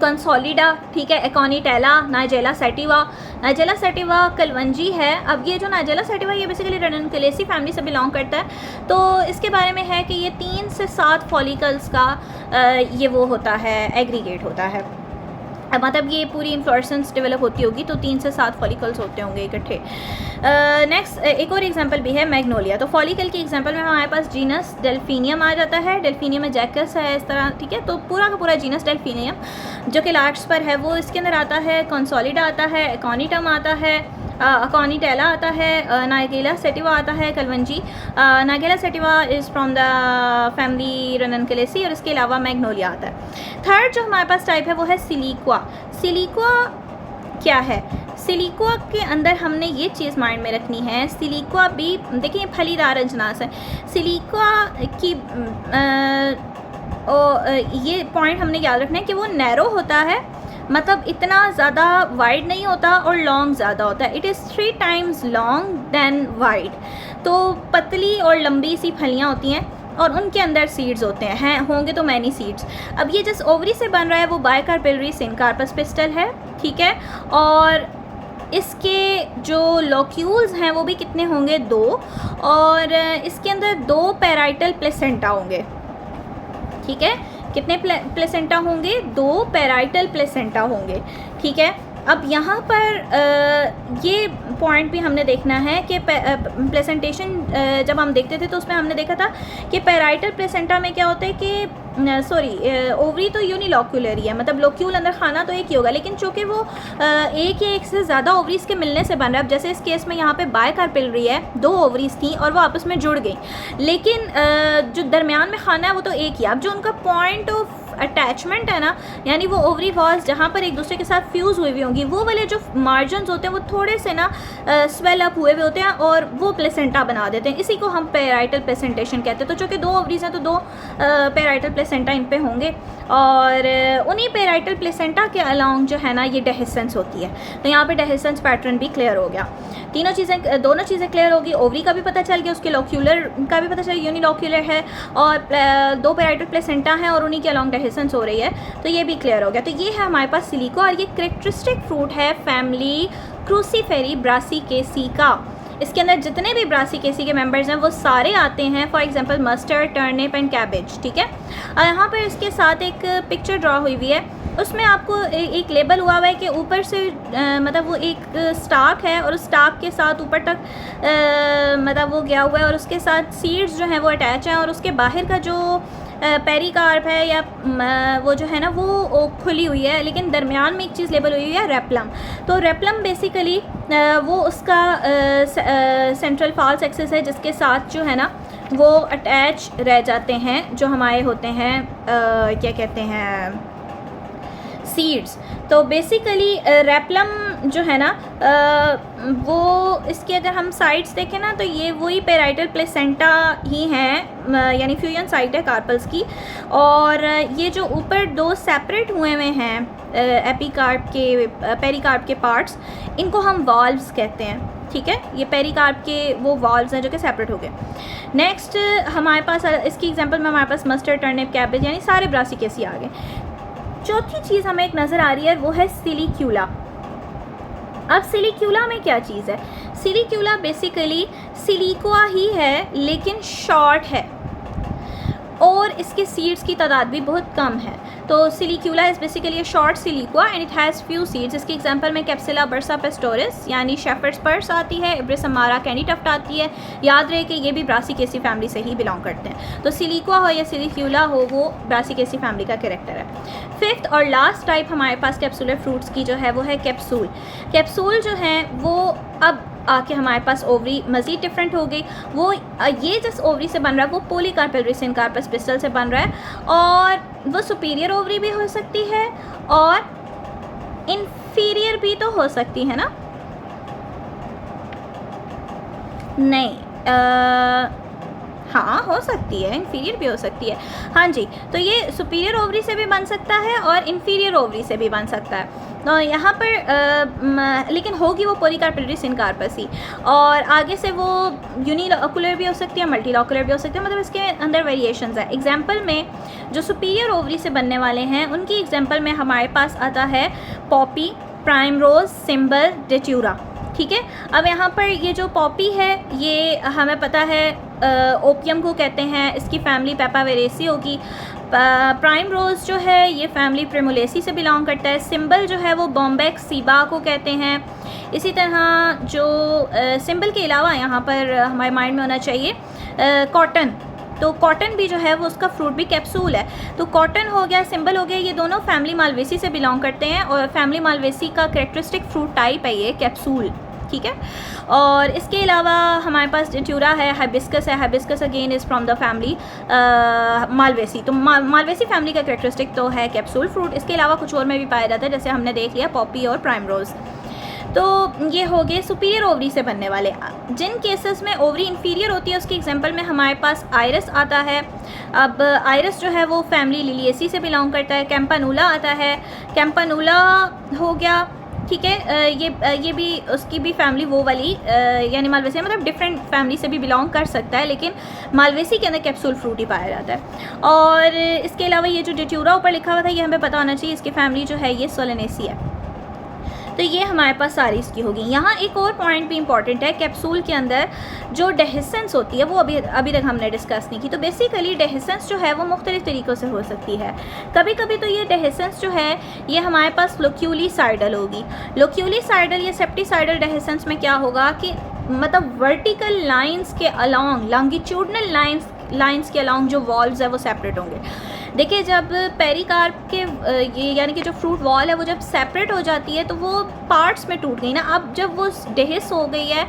कंसोलिडा, ठीक है, Aconitella, Nigella sativa. Nigella sativa कलवंजी है। अब ये जो नाइजेला सेटिवा ये बेसिकली रननकुलेसी फैमिली से बिलोंग करता है। तो इसके बारे में है कि ये 3 से 7 फॉलिकल्स का ये वो होता है, एग्रीगेट होता है, मतलब ये पूरी इन्फ्लोरेसेंस डेवलप होती होगी तो 3 से 7 फॉलिकल्स होते होंगे इकट्ठे। नेक्स्ट एक और एग्जांपल भी है मैग्नोलिया। तो फॉलिकल की एग्जांपल में हमारे पास जीनस डेल्फिनियम आ जाता है, डेल्फिनियम जैकस है इस तरह, ठीक है। तो पूरा का पूरा जीनस डेल्फिनियम जो कि लार्क्स पर है वो इसके अंदर आता है, कंसोलिडा आता है, एकोनिटम आता है, अकोनिटेला आता है, नाइगेला सेटिवा आता है, कलवंजी। Nigella sativa is from the family Ranunculaceae, और इसके अलावा मैग्नोलिया आता है। थर्ड जो हमारे पास टाइप है वो है सिलिक्वा। सिलिक्वा क्या है? सिलिक्वा के अंदर हमने ये चीज़ माइंड में रखनी है, सिलिक्वा भी देखिए फलीदार अजनास है। सिलिक्वा की ये पॉइंट हमने याद रखना है कि वो नैरो होता है, मतलब इतना ज़्यादा वाइड नहीं होता और लॉन्ग ज़्यादा होता है। It is 3 times long than wide. तो पतली और लंबी सी फलियाँ होती हैं और उनके अंदर सीड्स होते हैं, होंगे तो मैनी सीड्स। अब ये जिस ओवरी से बन रहा है वो बाइकार्पेलरी सिनकार्पस पिस्टल है, ठीक है। और इसके जो लोक्यूल्स हैं वो भी कितने होंगे? 2, और इसके अंदर 2 पैराइटल प्लेसेंटा होंगे, ठीक है। कितने प्लेसेंटा होंगे? 2 पैराइटल प्लेसेंटा होंगे, ठीक है। अब यहाँ पर ये पॉइंट भी हमने देखना है कि प्लेसेंटेशन जब हम देखते थे तो उसमें हमने देखा था कि पैराइटल प्लेसेंटा में क्या होता है कि ओवरी तो यूनिलोक्यूलर ही है, मतलब लोक्यूल अंदर खाना तो एक ही होगा, लेकिन चूँकि वो एक या एक से ज़्यादा ओवरीज़ के मिलने से बन रहा है। अब जैसे इस केस में यहाँ पे बाइकार्पेलरी है, 2 ओवरीज़ थी और वो आपस में जुड़ गई, लेकिन जो दरमियान में खाना है वो तो एक ही है। अब जो उनका पॉइंट ऑफ ऑफ अटैचमेंट है ना, यानी वो ओवरी वॉल्स जहाँ पर एक दूसरे के साथ फ्यूज़ हुई हुई होंगी, वो वाले जो मार्जिन होते हैं वो थोड़े से ना स्वेल अप हुए हुए होते हैं और वो प्लेसेंटा बना देते हैं। इसी को हम पेराइटल प्लेसेंटेशन कहते हैं। तो चूँकि 2 ओवरीज हैं तो 2 पेराइटल प्लेसेंटा इन पे होंगे, और उन्हीं पेराइटल प्लेसेंटा के अलॉन्ग जो है ना ये डेहिसेंस होती है। तो यहाँ पे डेहिसेंस पैटर्न भी क्लियर हो गया। दोनों चीज़ें क्लियर होगी, ओवरी का भी पता चल गया, उसके लॉक्यूलर का भी पता चल गया, यूनिलॉक्यूलर है और 2 पेराइटल प्लेसेंटा हैं और उन्हीं के अलॉन्ग डेहिसेंस हो रही है, तो ये भी क्लियर हो गया। तो ये है हमारे पास सिलिको, और ये कैरेक्टरिस्टिक फ्रूट है फैमिली क्रूसीफेरी ब्रासिकेसी का। इसके अंदर जितने भी ब्रासिकेसी के मेंबर्स हैं वो सारे आते हैं, for example mustard, turnip and cabbage, ठीक है। यहाँ पर इसके साथ एक पिक्चर ड्रॉ हुई हुई है, उसमें आपको एक लेबल हुआ हुआ है कि ऊपर से मतलब वो एक स्टाक है और उस स्टाक के साथ ऊपर तक मतलब वो गया हुआ है और उसके साथ सीड्स जो हैं वो अटैच हैं, और उसके बाहर का जो पेरिकार्प है या वो जो है ना वो खुली हुई है, लेकिन दरमियान में एक चीज़ लेबल हुई है रेप्लम। तो रेप्लम बेसिकली वो उसका सेंट्रल फॉल्स एक्सेस है जिसके साथ जो है ना वो अटैच रह जाते हैं, जो हमारे होते हैं क्या कहते हैं सीड्स। तो बेसिकली रेप्लम जो है ना वो इसके अगर हम साइड्स देखें ना तो ये वही पेराइटल प्लेसेंटा ही हैं, यानी फ्यूजन साइट है कार्पल्स की। और ये जो ऊपर 2 सेपरेट हुए हुए हैं एपिकार्प के पेरिकार्प के पार्ट्स, इनको हम वॉल्व्स कहते हैं, ठीक है। ये पेरिकार्प के वो वॉल्व्स हैं जो कि सेपरेट हो गए। नेक्स्ट हमारे पास इसकी एग्जांपल में हमारे पास मस्टर्ड, टर्निप, कैबेज यानी सारे ब्रासिकेसी आ गए। चौथी चीज़ हमें एक नज़र आ रही है वो है सिलिक्यूला। अब सिलिक्यूला में क्या चीज़ है? सिलिक्यूला बेसिकली सिलिकुआ ही है लेकिन शॉर्ट है और इसके सीड्स की तादाद भी बहुत कम है। तो silicula is basically a short siliqua and it has few seeds. इसके एग्जांपल में कैप्सिला बर्सा पेस्टोरिस यानी शेफर्ड्स पर्स आती है, इब्रिस अमारा कैंडी टफ्ट आती है। याद रहे कि ये भी ब्रासिकेसी फैमिली से ही बिलोंग करते हैं। तो सिलिकुआ हो या सिलिक्यूला हो वो ब्रासिकेसी फैमिली का कैरेक्टर है। 5th और लास्ट टाइप हमारे पास कैप्सुलर फ्रूट्स की जो है वो है कैप्सूल। कैप्सूल जो है वो अब आके हमारे पास ओवरी मज़ीद डिफरेंट हो गई। वो ये जिस ओवरी से बन रहा है वो पोलीकार्पल रिसिन कार्पस पिस्टल से बन रहा है, और वो सुपीरियर ओवरी भी हो सकती है और इन्फीरियर भी तो हो सकती है ना, नहीं हाँ हो सकती है, इन्फीरियर भी हो सकती है, हाँ जी। तो ये सुपीरियर ओवरी से भी बन सकता है और इन्फीरियर ओवरी से भी बन सकता है। तो यहाँ पर लेकिन होगी वो पोलीकार्पल रिसिन कार्पस ही, और आगे से वो यूनिलॉकुलर भी हो सकती है, मल्टीलॉकुलर भी हो सकती है, मतलब इसके अंदर वेरिएशंस है। एग्जाम्पल में जो सुपीरियर ओवरी से बनने वाले हैं उनकी एग्जाम्पल में हमारे पास आता है पॉपी, प्राइम रोज, सिम्बल, डेट्यूरा, ठीक है। अब यहाँ पर ये जो पॉपी है ये हमें पता है ओपियम को कहते हैं, इसकी फैमिली पेपावेरेसी होगी। प्राइम रोज़ जो है ये फैमिली प्रेमोलेसी से बिलोंग करता है। सिंबल जो है वो बॉम्बेक्स सीबा को कहते हैं। इसी तरह जो सिंबल के अलावा यहाँ पर हमारे माइंड में होना चाहिए कॉटन। तो कॉटन भी जो है वो उसका फ्रूट भी कैप्सूल है। तो कॉटन हो गया, सिंबल हो गया, ये दोनों फैमिली मालवेसी से बिलोंग करते हैं और फैमिली मालवेसी का कैरेक्टरिस्टिक फ्रूट टाइप है ये कैप्सूल, ठीक है। और इसके अलावा हमारे पास डेट्यूरा है, हाइबिस्कस है। Hibiscus again is from the family Malvaceae. तो मालवेसी फैमिली का कैरेक्टरिस्टिक तो है कैप्सूल फ्रूट। इसके अलावा कुछ और में भी पाया जाता है, जैसे हमने देख लिया पॉपी और प्राइम रोज़। तो ये हो गए सुपीरियर ओवरी से बनने वाले। जिन केसेस में ओवरी इन्फीरियर होती है उसके एग्जांपल में हमारे पास आयरस आता है। अब आयरस जो है वो फैमिली लिलिएसी से बिलोंग करता है। कैम्पानूला आता है, कैम्पानूला हो गया, ठीक है। ये भी उसकी भी फैमिली वो वाली यानी मालवेसी, मतलब डिफरेंट फैमिली से भी बिलोंग कर सकता है, लेकिन मालवेसी के अंदर कैप्सूल फ्रूट ही पाया जाता है। और इसके अलावा ये जो डेट्यूरा ऊपर लिखा हुआ था ये हमें पता होना चाहिए, इसकी फैमिली जो है ये सोलेनेसी है। तो ये हमारे पास सारी इसकी होगी। यहाँ एक और पॉइंट भी इंपॉर्टेंट है, कैप्सूल के अंदर जो डेहिसेंस होती है वो अभी तक हमने डिस्कस नहीं की। तो बेसिकली डेहिसेंस जो है वो मुख्तलिफ तरीक़ों से हो सकती है। कभी कभी तो ये डेहिसेंस जो है ये हमारे पास लोक्यूलिसाइडल होगी। लोक्यूलिसाइडल या सेप्टिसाइडल डेहिसेंस में क्या होगा कि मतलब वर्टिकल लाइंस के अलॉन्ग, लॉन्गिट्यूडनल लाइंस के अलॉन्ग जो वॉल्व्स है वो सेपरेट होंगे। देखिए जब पेरिकार्प के ये यानी कि जो फ्रूट वॉल है वो जब सेपरेट हो जाती है तो वो पार्ट्स में टूट गई ना। अब जब वो डेहिस हो गई है,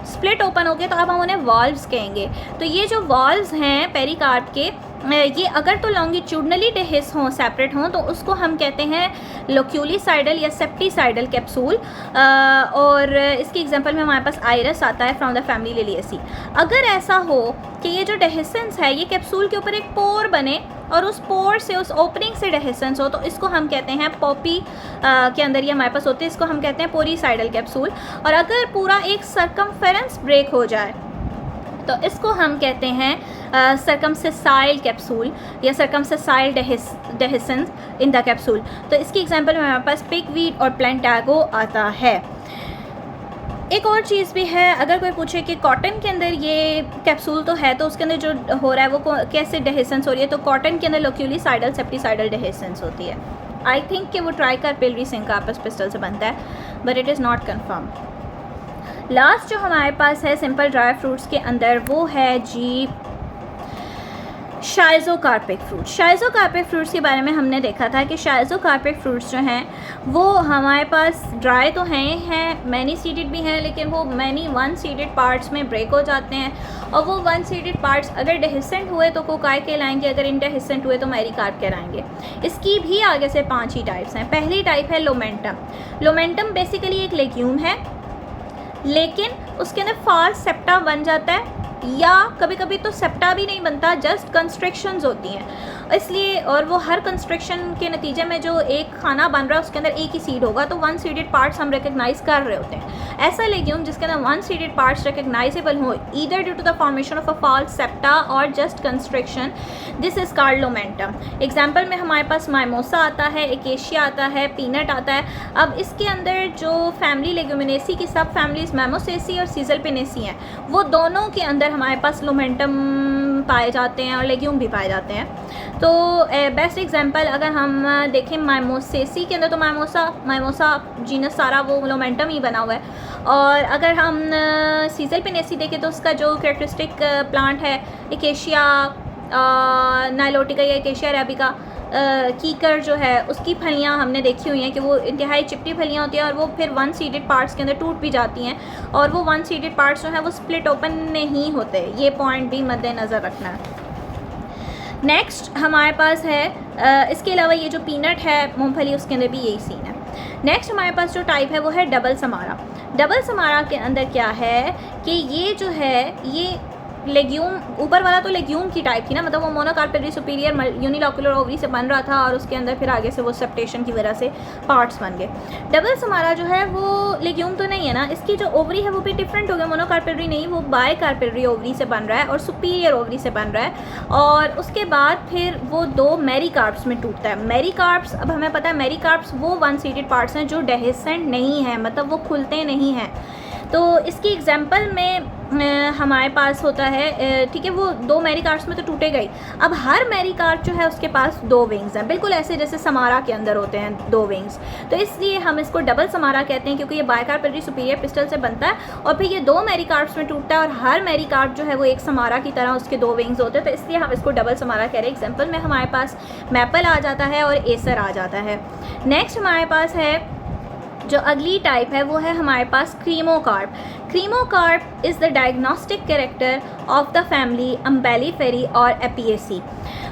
स्प्लिट ओपन हो गया, तो अब हम उन्हें वॉल्व्स कहेंगे। तो ये जो वॉल्व्स हैं पेरिकार्प के ये अगर तो लॉन्गिट्यूडनली डेहिस हों, सेपरेट हों, तो उसको हम कहते हैं लोक्यूलिसाइडल या सेप्टिसाइडल कैप्सूल। और इसकी एग्जांपल में हमारे पास आयरस आता है फ्रॉम द फैमिली लिलिएसी। अगर ऐसा हो कि ये जो डेहिसेंस है ये कैप्सूल के ऊपर एक पोर बने और उस पोर से, उस ओपनिंग से डेहिसेंस हो, तो इसको हम कहते हैं पॉपी के अंदर ये हमारे पास होते हैं, इसको हम कहते हैं पोरीसाइडल कैप्सूल। और अगर पूरा एक सर्कमफेरेंस ब्रेक हो जाए तो इसको हम कहते हैं सर्कमसेसाइल कैप्सूल या सर्कमसेसाइल डेहिसेंस इन द कैप्सूल। तो इसकी एग्जांपल में हमारे पास पिगवीड और प्लांटागो आता है। एक और चीज़ भी है, अगर कोई पूछे कि कॉटन के अंदर ये कैप्सूल तो है, तो उसके अंदर जो हो रहा है वो कैसे डेहिसेंस हो रही है, तो कॉटन के अंदर लोक्यूलिसाइडल सेप्टिसाइडल डेहिसेंस होती है। आई थिंक कि वो ट्राइकार्पिलरी सिंकापस पिस्टल से बनता है, but it is not confirm. Last जो हमारे पास है सिंपल ड्राई फ्रूट्स के अंदर वो है जी शाइज़ोकार्पिक फ्रूट। शाइज़ोकार्पिक फ्रूट्स के बारे में हमने देखा था कि शाइज़ोकार्पिक फ्रूट्स जो हैं वो हमारे पास ड्राई तो हैं मैनी सीडेड भी हैं, लेकिन वो मैनी वन सीडेड पार्ट्स में ब्रेक हो जाते हैं। और वो वन सीडेड पार्ट्स अगर डेहिसेंट हुए तो कोकाई कहलाएंगे, अगर इनडेहिसेंट हुए तो मेरिकार्प कहलाएंगे। इसकी भी आगे से 5 ही टाइप्स हैं। पहली टाइप है लोमेंटम। लोमेंटम बेसिकली एक लेग्यूम है, लेकिन उसके अंदर फाल्स सेप्टा बन जाता है, या कभी कभी तो सेप्टा भी नहीं बनता, जस्ट कंस्ट्रक्शंस होती हैं इसलिए। और वो हर कंस्ट्रक्शन के नतीजे में जो एक खाना बन रहा है उसके अंदर एक ही सीड होगा, तो वन सीडेड पार्ट्स हम रिकग्नाइज कर रहे होते हैं। ऐसा लेग्यूम जिसके अंदर वन सीडेड पार्ट्स रिकग्नाइजेबल हो either due to the formation of a false septa और just construction, this is called lomentum. Example में हमारे पास माइमोसा आता है, एकेशिया आता है, पीनट आता है। अब इसके अंदर जो फैमिली लेग्यूमिनेसी की सब फैमिलीज मैमोसेसी और सीजलपिनेसी हैं, वो दोनों के अंदर हमारे पास लोमेंटम पाए जाते हैं और लेग्यूम भी पाए जाते हैं। तो बेस्ट एग्जांपल अगर हम देखें माइमोसेसी के अंदर, तो माइमोसा जीनस सारा वो लोमेंटम ही बना हुआ है। और अगर हम सीजलपिनेसी देखें तो उसका जो कैरेक्टरिस्टिक प्लांट है एकेशिया नाइलोटिका या एकेशिया अरेबिका, कीकर जो है उसकी फलियां हमने देखी हुई हैं कि वो इंतहाई चिपटी फलियां होती हैं और वो फिर वन सीडेड पार्ट्स के अंदर टूट भी जाती हैं, और वो वन सीडेड पार्ट्स जो है वो स्प्लिट ओपन नहीं होते। ये पॉइंट भी मद्देनज़र रखना है। नेक्स्ट हमारे पास है इसके अलावा ये जो पीनट है मूंगफली, उसके अंदर भी यही सीन है। नेक्स्ट हमारे पास जो टाइप है वो है डबल समारा। डबल समारा के अंदर क्या है कि ये जो है ये लेग्यूम, ऊपर वाला तो लेग्यूम की टाइप थी ना, मतलब वो मोनोकार्पेलरी सुपीरियर यूनिलॉकुलर ओवरी से बन रहा था और उसके अंदर फिर आगे से वो सेप्टेशन की वजह से पार्ट्स बन गए। डबल समारा जो है वो लेग्यूम तो नहीं है ना, इसकी जो ओवरी है वो भी डिफरेंट हो गया, मोनोकार्पेलरी नहीं, वो बायकार्पेलरी ओवरी से बन रहा है और सुपीरियर ओवरी से बन रहा है। और उसके बाद फिर वो 2 मेरिकार्प्स में टूटता है। मेरिकार्प्स, अब हमें पता है मेरिकार्प्स वो वन सीडेड पार्ट्स हैं जो डेहिसेंट नहीं है, मतलब वो खुलते नहीं हैं। तो इसकी एग्जांपल में हमारे पास होता है, ठीक है, वो 2 मेरिकार्प्स में तो टूटे गई। अब हर मेरिकार्प जो है उसके पास 2 विंग्स हैं, बिल्कुल ऐसे जैसे समारा के अंदर होते हैं 2 विंग्स। तो इसलिए हम इसको डबल समारा कहते हैं, क्योंकि ये बायकार्पेलरी सुपीरियर पिस्टल से बनता है और फिर ये 2 मेरिकार्प्स में टूटता है और हर मेरिकार्प जो है वो एक समारा की तरह उसके 2 विंग्स होते हैं। तो इसलिए हम इसको डबल समारा कह रहे हैं। एग्जाम्पल में हमारे पास मैपल आ जाता है और एसर आ जाता है। नेक्स्ट हमारे पास है जो अगली टाइप है वो है हमारे पास cremocarp. Cremocarp is the diagnostic character of the family Umbelliferae और एपिएसी।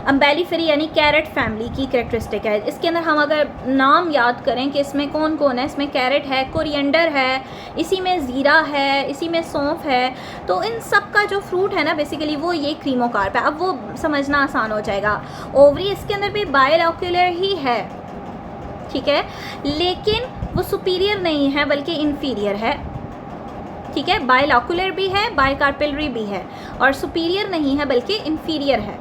अम्बेलिफेरी यानी कैरेट फैमिली की कैरेक्टरिस्टिक है। इसके अंदर हम अगर नाम याद करें कि इसमें कौन कौन है, इसमें कैरेट है, कोरिएंडर है, इसी में ज़ीरा है, इसी में सौंफ है, तो इन सब का जो फ्रूट है ना बेसिकली वो ये क्रीमोकार्प है। अब वो समझना आसान हो जाएगा। ओवरी इसके अंदर भी बायलॉक्यूलर ही है, ठीक है, लेकिन वो सुपीरियर नहीं है बल्कि इन्फीरियर है, ठीक है। बायलॉकुलर भी है, बायकार्पेलरी भी है, और सुपीरियर नहीं है बल्कि इन्फीरियर है।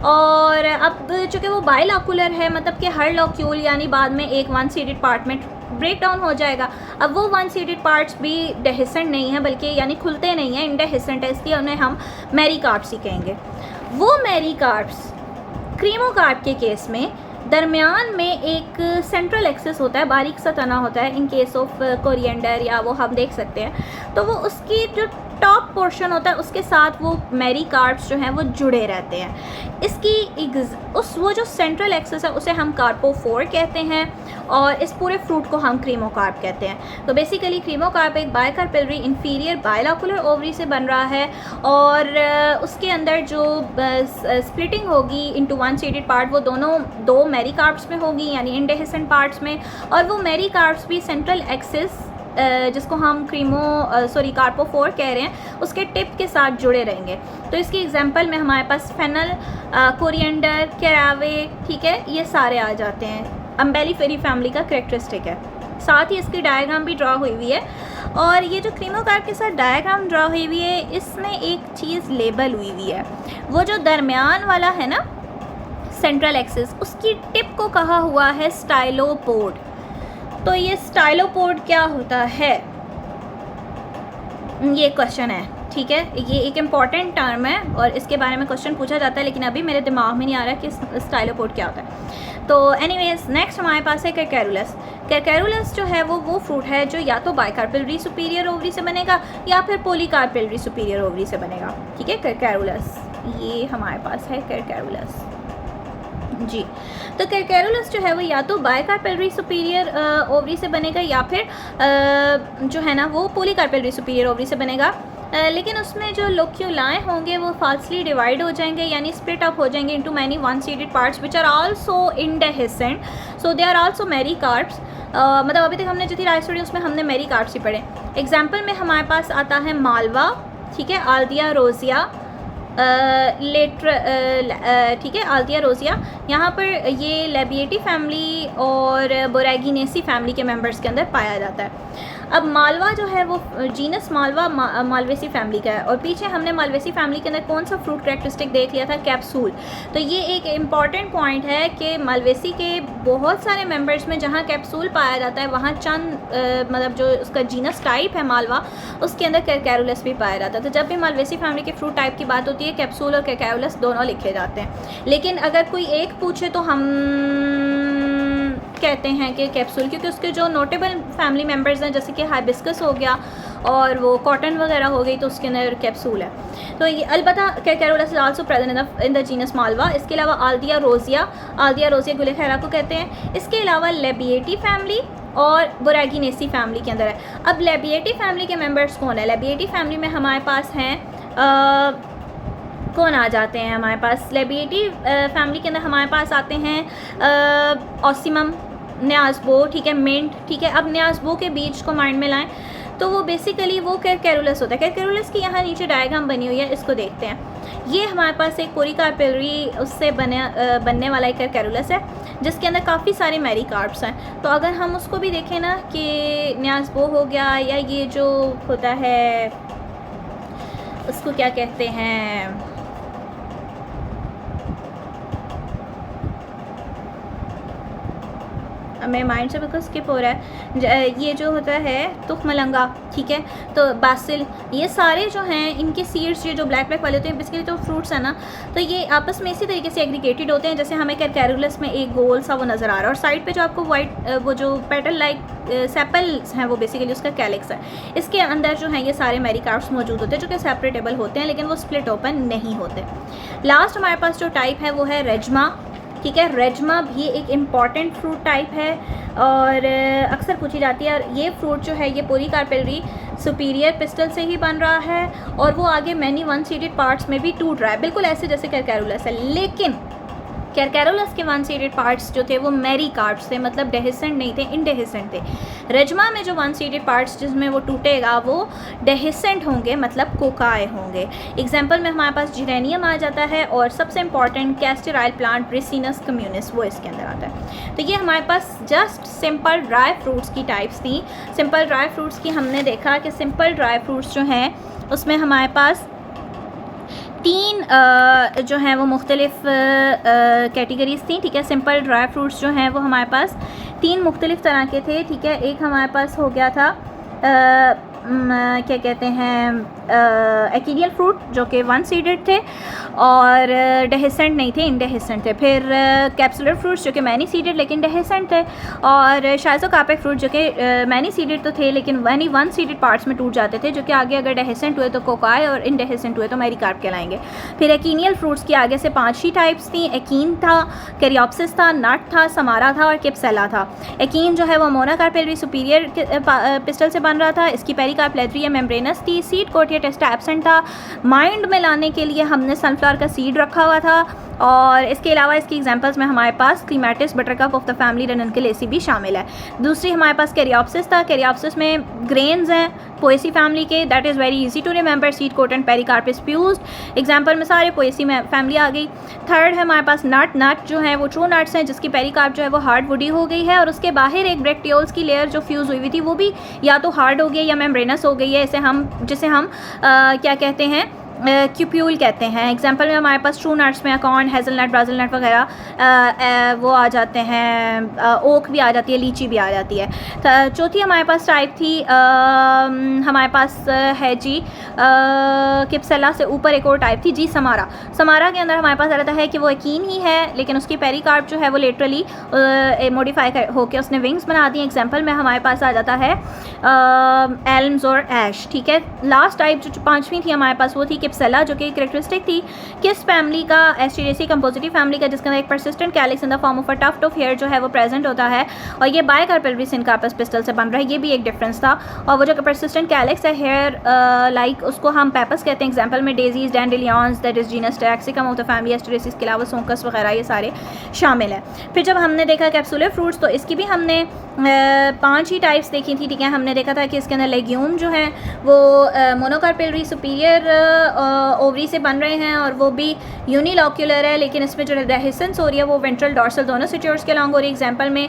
और अब चूँकि वो बायलॉकुलर है मतलब कि हर लॉक्यूल यानी बाद में एक वन सीडेड पार्ट में ब्रेक डाउन हो जाएगा। अब वो वन सीडेड पार्ट्स भी डेहिसेंट नहीं है बल्कि यानी खुलते नहीं हैं, इनडेहिसेंट है, इसलिए उन्हें हम मेरिकार्प्स ही कहेंगे। वो मेरिकार्प्स क्रीमोकार्प के केस में दरमियान में एक सेंट्रल एक्सेस होता है, बारीक सा तना होता है। इन केस ऑफ कोरिएंडर या वो हम देख सकते हैं, तो वो उसकी जो टॉप पोर्शन होता है उसके साथ वो मेरी कार्ब्स जो हैं वो जुड़े रहते हैं। इसकी वो जो सेंट्रल एक्सिस है उसे हम कार्पोफोर कहते हैं और इस पूरे फ्रूट को हम क्रीमोकार्प कहते हैं। तो बेसिकली क्रीमोकार्प एक बायकार्पेलरी इंफीरियर बायलॉकुलर ओवरी से बन रहा है और उसके अंदर जो स्प्लिटिंग होगी इनटू वन सीडेड पार्ट वो दोनों दो मेरी कार्ब्स में होगी यानी इंडेहिसेंट पार्ट्स में, और वो मेरी कार्ब्स भी सेंट्रल एक्सिस जिसको हम कार्पोफोर कह रहे हैं उसके टिप के साथ जुड़े रहेंगे। तो इसकी एग्जांपल में हमारे पास फेनल, कोरिएंडर, कैरावे, ठीक है, ये सारे आ जाते हैं। अम्बेलिफेरी फैमिली का कैरेक्टरिस्टिक है। साथ ही इसकी डायग्राम भी ड्रा हुई हुई है और ये जो क्रीमोकार्प के साथ डायग्राम ड्रा हुई हुई है इसमें एक चीज़ लेबल हुई हुई है, वो जो दरमियान वाला है ना सेंट्रल एक्सिस, उसकी टिप को कहा हुआ है स्टाइलोपोड। तो ये स्टाइलोपोड क्या होता है, ये क्वेश्चन है, ठीक है। ये एक इम्पॉर्टेंट टर्म है और इसके बारे में क्वेश्चन पूछा जाता है, लेकिन अभी मेरे दिमाग में नहीं आ रहा कि स्टाइलोपोड क्या होता है। तो एनीवेज नेक्स्ट हमारे पास है कैरकैरुलस। कैरकैरुलस जो है वो फ्रूट है जो या तो बाइकार्पेलरी सुपीरियर ओवरी से बनेगा या फिर पॉलीकार्पेलरी सुपीरियर ओवरी से बनेगा, ठीक है। कैरकैरुलस ये हमारे पास है कैरकैरुलस जी। तो कैरकैरुलस जो है वो या तो बायकार्पेलरी सुपीरियर ओवरी से बनेगा या फिर जो है ना वो पॉलीकार्पेलरी सुपीरियर ओवरी से बनेगा, लेकिन उसमें जो लोक्यूलाएँ होंगे वो फाल्सली डिवाइड हो जाएंगे यानी स्प्लिट अप हो जाएंगे into many one seeded parts which are also indehiscent, so they are also mericarps. मतलब अभी तक हमने जो थी राइस स्टडी उसमें हमने मेरी कार्ब्स ही पढ़े। एग्जाम्पल में हमारे पास आता है मालवा, ठीक है, आल्दिया रोजिया, ठीक है, आल्दिया रोजिया। यहाँ पर ये लेबिएटी फैमिली और बोरेगिनेसी फैमिली के मेंबर्स के अंदर पाया जाता है। अब मालवा जो है वो जीनस मालवा मालवेसी फैमिली का है और पीछे हमने मालवेसी फैमिली के अंदर कौन सा फ्रूट कैरेक्टरिस्टिक देख लिया था, कैप्सूल। तो ये एक इम्पॉर्टेंट पॉइंट है कि मालवेसी के बहुत सारे मेंबर्स में जहाँ कैप्सूल पाया जाता है वहाँ चंद मतलब जो उसका जीनस टाइप है मालवा उसके अंदर कैरकैरुलस भी पाया जाता है। तो जब भी मालवेसी फैमिली के फ्रूट टाइप की बात होती है कैप्सूल और कैरकैरुलस दोनों लिखे जाते हैं, लेकिन अगर कोई एक पूछे तो हम कहते हैं कि कैप्सूल, क्योंकि उसके जो नोटेबल फैमिली मेम्बर्स हैं जैसे कि हाइबिस्कस हो गया और वो कॉटन वगैरह हो गई तो उसके अंदर कैप्सूल है। तो ये अलबत्ता carcerulus is also present in the genus Malva. इसके अलावा आल्दिया रोजिया गुल खैरा को कहते हैं। इसके अलावा लेबिएटी फैमिली और बोरेगिनेसी फैमिली के अंदर है। अब लेबिएटी फैमिली के मेंबर्स कौन है, लेबिएटी फैमिली में हमारे पास हैं कौन आ जाते हैं, हमारे पास लेबिएटी फैमिली के अंदर हमारे पास आते हैं ऑसिमम, न्याज़बो, ठीक है, मिंट, ठीक है। अब न्याज़बो के बीज को माइंड में लाएं तो वो बेसिकली वो कैरकैरुलस होता है। कैरकैरुलस की यहाँ नीचे डायग्राम बनी हुई है, इसको देखते हैं। ये हमारे पास एक पॉलीकार्पेलरी उससे बनने वाला एक कैरकैरुलस है जिसके अंदर काफ़ी सारे मेरी कार्ब्स हैं। तो अगर हम उसको भी देखें ना कि न्याज़बो हो गया या ये जो होता है उसको क्या कहते हैं, मेरे माइंड से बिल्कुल स्किप हो रहा है, ये जो होता है तुखमलंगा, ठीक है, तो बासिल, ये सारे जो हैं इनके सीड्स ये जो ब्लैक वाले होते हैं बेसिकली तो फ्रूट्स हैं ना, तो ये आपस में इसी तरीके से एग्रीगेटेड होते हैं। जैसे हमें कैरकैरुलस में एक गोल सा वो नज़र आ रहा है और साइड पे जो आपको वाइट वो जो पेटल लाइक सेपल्स हैं वो बेसिकली उसका कैलिक्स है। इसके अंदर जो है ये सारे मेरी कार्ब्स मौजूद होते हैं जो कि सेपरेटेबल होते हैं लेकिन वो स्प्लिट ओपन नहीं होते। लास्ट हमारे पास जो टाइप है वो है रेजमा, ठीक है। रेजमा भी एक इम्पॉर्टेंट फ्रूट टाइप है और अक्सर पूछी जाती है। और ये फ्रूट जो है ये पॉलीकार्पेलरी सुपीरियर पिस्टल से ही बन रहा है और वो आगे मैनी वन सीडेड पार्ट्स में भी टूट रहा है, बिल्कुल ऐसे जैसे कैरकैरुलस है। लेकिन कैरकैरुलस के वन सीडेड पार्ट्स जो थे वो मेरी कार्ब्स थे, मतलब डेहिसेंट नहीं थे, इंडेहिसेंट थे। रेजमा में जो वन सीडेड पार्ट्स जिसमें वो टूटेगा वो डेहिसेंट होंगे, मतलब कोकाए होंगे। एग्जाम्पल में हमारे पास जिरेनियम आ जाता है और सबसे important castor oil plant Ricinus communis वो इसके अंदर आता है। तो ये हमारे पास जस्ट सिंपल ड्राई फ्रूट्स की टाइप्स थी। सिंपल ड्राई फ्रूट्स की हमने देखा कि सिंपल ड्राई फ्रूट्स जो हैं उसमें हमारे पास तीन जो हैं वो मुख्तलिफ कैटेगरीज थी, ठीक है। सिंपल ड्राई फ्रूट्स जो हैं वो हमारे पास तीन मुख्तलिफ तरह के थे, ठीक है। एक हमारे पास हो गया था क्या कहते हैं एकिनियल फ्रूट जो कि वन सीडेड थे और डेहिसेंट नहीं थे, इंडेहिसेंट थे। फिर कैप्सुलर फ्रूट्स जो कि मैनी सीडेड लेकिन डेहिसेंट थे, और शाइज़ोकार्पिक फ्रूट जो कि मैनी सीडेड तो थे लेकिन वन सीडेड पार्ट्स में टूट जाते थे, जो कि आगे अगर डेहिसेंट हुए तो कोकाई और इंडेहिसेंट हुए तो मेरिकार्प कहलाएंगे। फिर एकिनियल फ्रूट्स की आगे से 5 ही टाइप्स थी। एकीन था, कैरियोप्सिस था, नट था, समारा था और किप्सेला था। एकीन जो है वो मोनोकार्पेलरी सुपीरियर पिस्टल से बन रहा था। इसकी पेरिकार्प लेथरी या मेम्ब्रेनस थी। सीड कोट या टेस्टा एब्सेंट था। माइंड में लाने के लिए हमने सनफ्लावर का सीड रखा हुआ था, और इसके अलावा इसकी एग्जांपल्स में हमारे पास clematis, buttercup of the family, ranunculaceae भी शामिल है। दूसरी हमारे पास कैरियोप्सिस था। कैरियोप्सिस में ग्रेन्स हैं पोएसी फैमिली के, that is very easy to remember. Seed coat and pericarp is fused, example में सारे पोएसी में फैमिली आ गई। थर्ड है हमारे पास नट। नट जो है वो ट्रू नट्स हैं जिसकी पेरिकार्प जो है वो हार्ड वुडी हो गई है, और उसके बाहर एक ब्रेक्टियोल्स की लेयर जो फ्यूज़ हुई हुई थी वो भी या तो हार्ड हो गई या मेम्ब्रेनस हो गई है। जिसे हम क्या कहते हैं, क्यूप्यूल कहते हैं। एग्जाम्पल में हमारे पास ट्रू नट्स में अकॉर्न, हेज़लनट, ब्राज़िलनट वगैरह वो आ जाते हैं, ओक भी आ जाती है, लीची भी आ जाती है। चौथी हमारे पास टाइप थी हमारे पास है जी किप्सेला से ऊपर एक और टाइप थी जी समारा। समारा के अंदर हमारे पास रहता है कि वो यकीन ही है लेकिन उसकी पेरिकार्प जो है वो लिटरली मॉडिफाई होकर उसने विंग्स बना दी। एग्जाम्पल में हमारे पास आ जाता है एल्म्स और ऐश। ठीक है, लास्ट टाइप जो 5वीं थी हमारे पास वो थी किप्सेला, जो कि कैरेक्टरिस्टिक थी किस फैमिली का, एस्टेरेसी कंपोजिटिव फैमिली का, जिसके अंदर एक persistent calyx in the form of a tuft of hair जो है वो प्रेजेंट होता है, और ये बायकार्पेलरी सिनकार्पस पिस्टल से बन रहा है। ये भी एक डिफरेंस था। और वो जो परसिस्टेंट कैलिक्स है हेयर लाइक, उसको हम पेपस कहते हैं। एग्जाम्पल में daisies, dandelions, that is genus Taraxacum of the family Asteraceae के अलावा सोंकस वगैरह ये सारे शामिल है। फिर जब हमने देखा कैप्सुलर फ्रूट्स तो इसकी भी हमने 5 ही टाइप्स देखी थी। ठीक है, हमने देखा था कि इसके अंदर लेग्यूम जो है वो मोनोकार्पेलरी सुपीरियर ओवरी से बन रहे हैं, और वो भी यूनिलॉक्यूलर है, लेकिन इसमें जो डेहिसेंस हो रही है वो वेंट्रल डॉर्सल दोनों सिट्योर्स के अलॉन्ग हो रही है। एग्जाम्पल में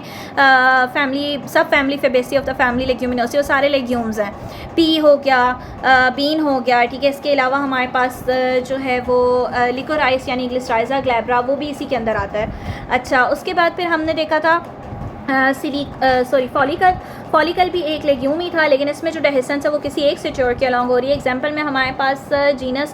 फैमिली, सब family Fabaceae of the family Leguminosae, वो सारे लेग्यूम्स हैं। पी हो गया, बीन हो गया। ठीक है, इसके अलावा हमारे पास जो है वो लिकोराइस यानी ग्लिस्ट्राइजा ग्लैब्रा वो भी इसी के अंदर आता है। अच्छा, उसके बाद फिर हमने देखा था फॉलिकल भी एक लेग्यूम ही था, लेकिन इसमें जो डेहिसेंस है वो किसी एक सिट्योर के अलॉन्ग हो रही है। एग्जाम्पल में हमारे पास जीनस